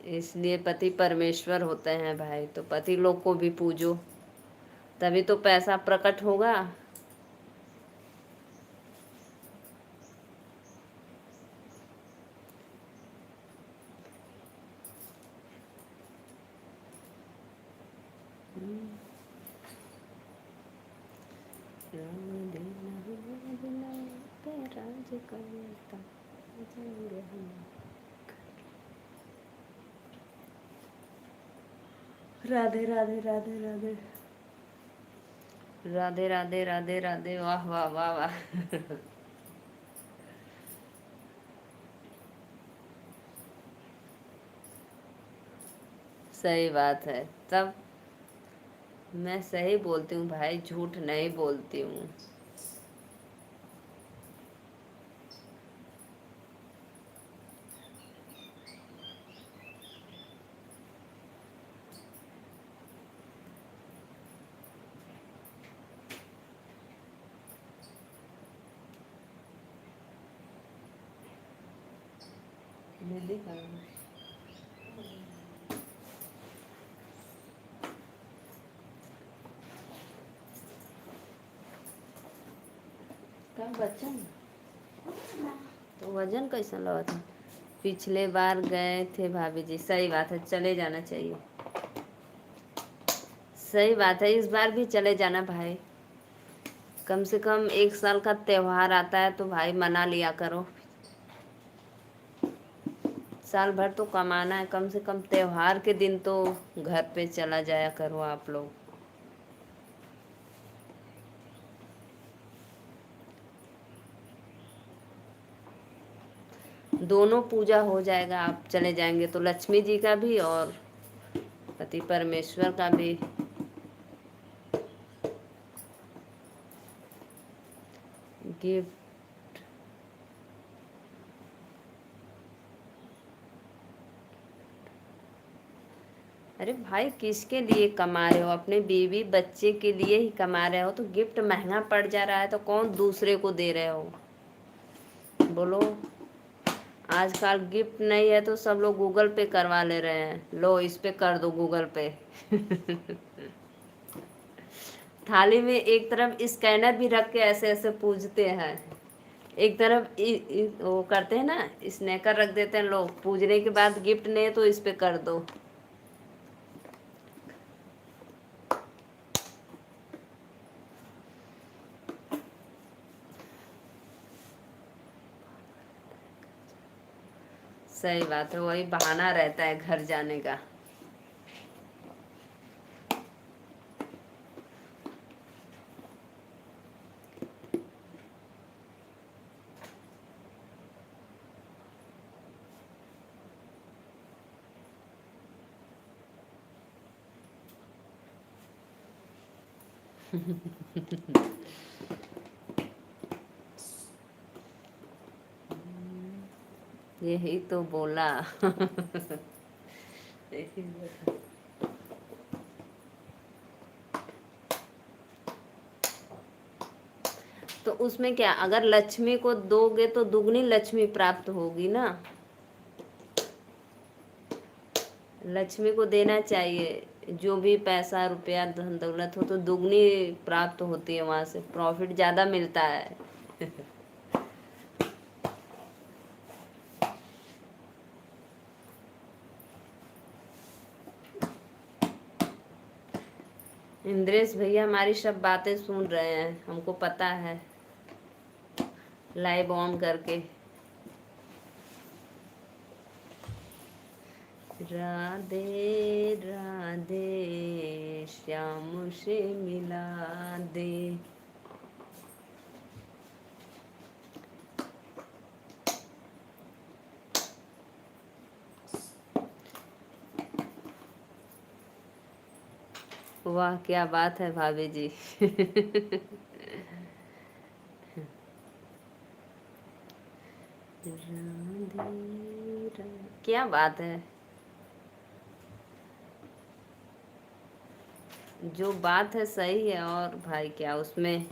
इसलिए पति परमेश्वर होते हैं भाई, तो पति लोग को भी पूजो, तभी तो पैसा प्रकट होगा। राधे राधे राधे राधे राधे राधे राधे राधे, वाह वाह वाह वाह। सही बात है। तब मैं सही बोलती हूँ भाई, झूठ नहीं बोलती हूँ। जल्दी करो। कब बच्चा तो वजन कैसा लगा था? पिछले बार गए थे भाभी जी, सही बात है, चले जाना चाहिए। सही बात है, इस बार भी चले जाना भाई। कम से कम 1 साल का त्योहार आता है तो भाई मना लिया करो। साल भर तो कमाना है, कम से कम त्योहार के दिन तो घर पे चला जाया करो आप लोग। दोनों पूजा हो जाएगा, आप चले जाएंगे तो लक्ष्मी जी का भी और पति परमेश्वर का भी। गिफ्ट? अरे भाई किसके लिए कमा रहे हो? अपने बीवी बच्चे के लिए ही कमा रहे हो, तो गिफ्ट महंगा पड़ जा रहा है तो कौन दूसरे को दे रहे हो? बोलो। आजकल गिफ्ट नहीं है तो सब लोग गूगल पे करवा ले रहे हैं, लो इस पे कर दो गूगल पे। थाली में एक तरफ स्कैनर भी रख के ऐसे ऐसे पूजते हैं, एक तरफ वो करते हैं ना, स्नैकर रख देते हैं लोग, पूजने के बाद गिफ्ट नहीं तो इस पे कर दो। सही बात है, वही बहाना रहता है घर जाने का। यही तो बोला। यही बोला। तो उसमें क्या, अगर लक्ष्मी को दोगे तो दुगनी लक्ष्मी प्राप्त होगी ना। लक्ष्मी को देना चाहिए, जो भी पैसा रुपया धन दौलत हो तो दुगनी प्राप्त होती है, वहां से प्रॉफिट ज्यादा मिलता है। इंद्रेश भैया हमारी सब बातें सुन रहे हैं, हमको पता है, लाइव ऑन करके। राधे राधे श्याम से मिला दे। वाह क्या बात है भाभी जी। क्या बात है, जो बात है सही है, और भाई क्या उसमें।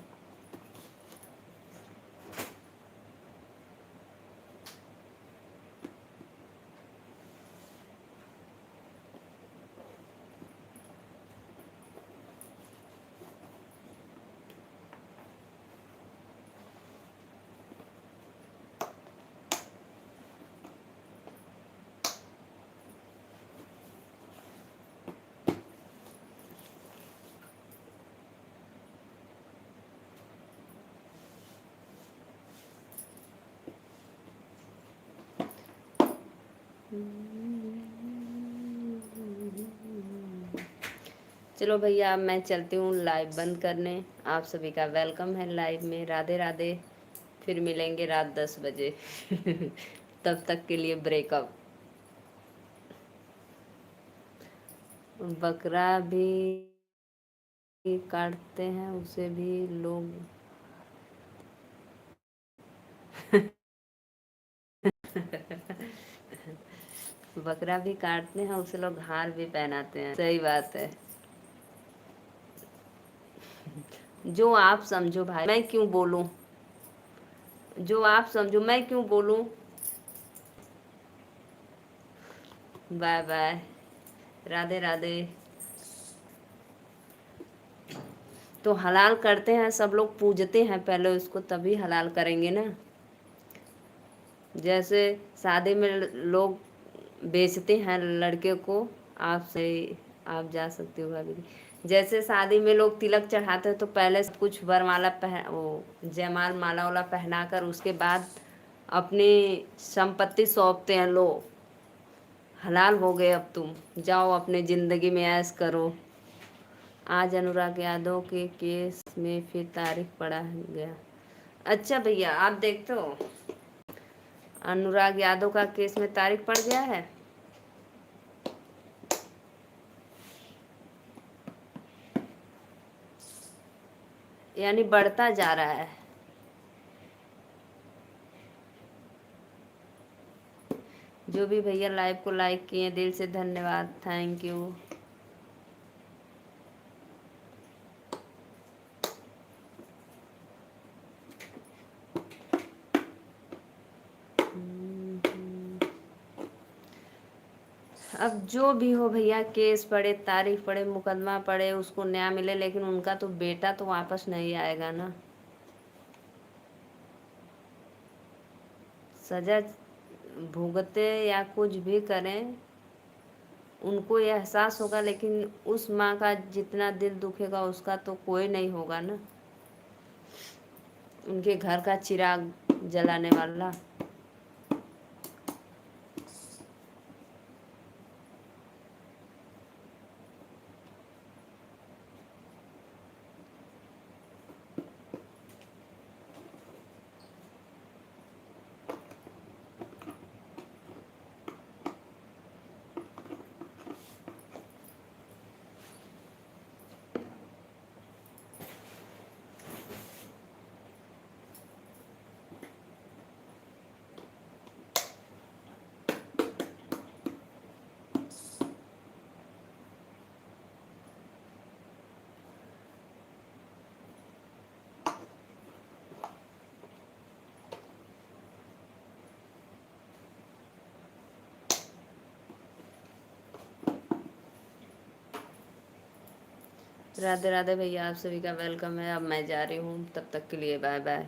चलो भैया अब मैं चलती हूँ लाइव बंद करने। आप सभी का वेलकम है लाइव में। राधे राधे, फिर मिलेंगे रात 10 बजे। तब तक के लिए ब्रेकअप। बकरा भी काटते हैं, उसे भी लोग। बकरा भी काटते हैं, उसे लोग हार भी पहनाते हैं। सही बात है, जो आप समझो भाई, मैं क्यों बोलूं। जो आप समझो, मैं क्यों बोलूं। Bye bye, Radhe Radhe. तो हलाल करते हैं, सब लोग पूजते हैं पहले उसको, तभी हलाल करेंगे ना। जैसे शादी में लोग बेचते हैं लड़के को। आप सही, आप जा सकते हो भाभी जी। जैसे शादी में लोग तिलक चढ़ाते हैं तो पहले सब कुछ वरमाला पहन, वो जयमाल माला वाला पहना कर उसके बाद अपनी संपत्ति सौंपते हैं। लो हलाल हो गए, अब तुम जाओ अपने ज़िंदगी में ऐश करो। आज अनुराग यादव के केस में फिर तारीख पड़ा गया। अच्छा भैया आप देखते हो, अनुराग यादव का केस में तारीख पड़ गया है। यानी बढ़ता जा रहा है। जो भी भैया लाइव को लाइक किए दिल से धन्यवाद, थैंक यू। अब जो भी हो भैया, केस पड़े, तारीख पड़े, मुकदमा पड़े, उसको न्याय मिले, लेकिन उनका तो बेटा तो वापस नहीं आएगा ना। सजा भुगते या कुछ भी करें, उनको ये एहसास होगा, लेकिन उस माँ का जितना दिल दुखेगा उसका तो कोई नहीं होगा ना, उनके घर का चिराग जलाने वाला। राधे राधे भैया, आप सभी का वेलकम है। अब मैं जा रही हूँ, तब तक के लिए बाय बाय।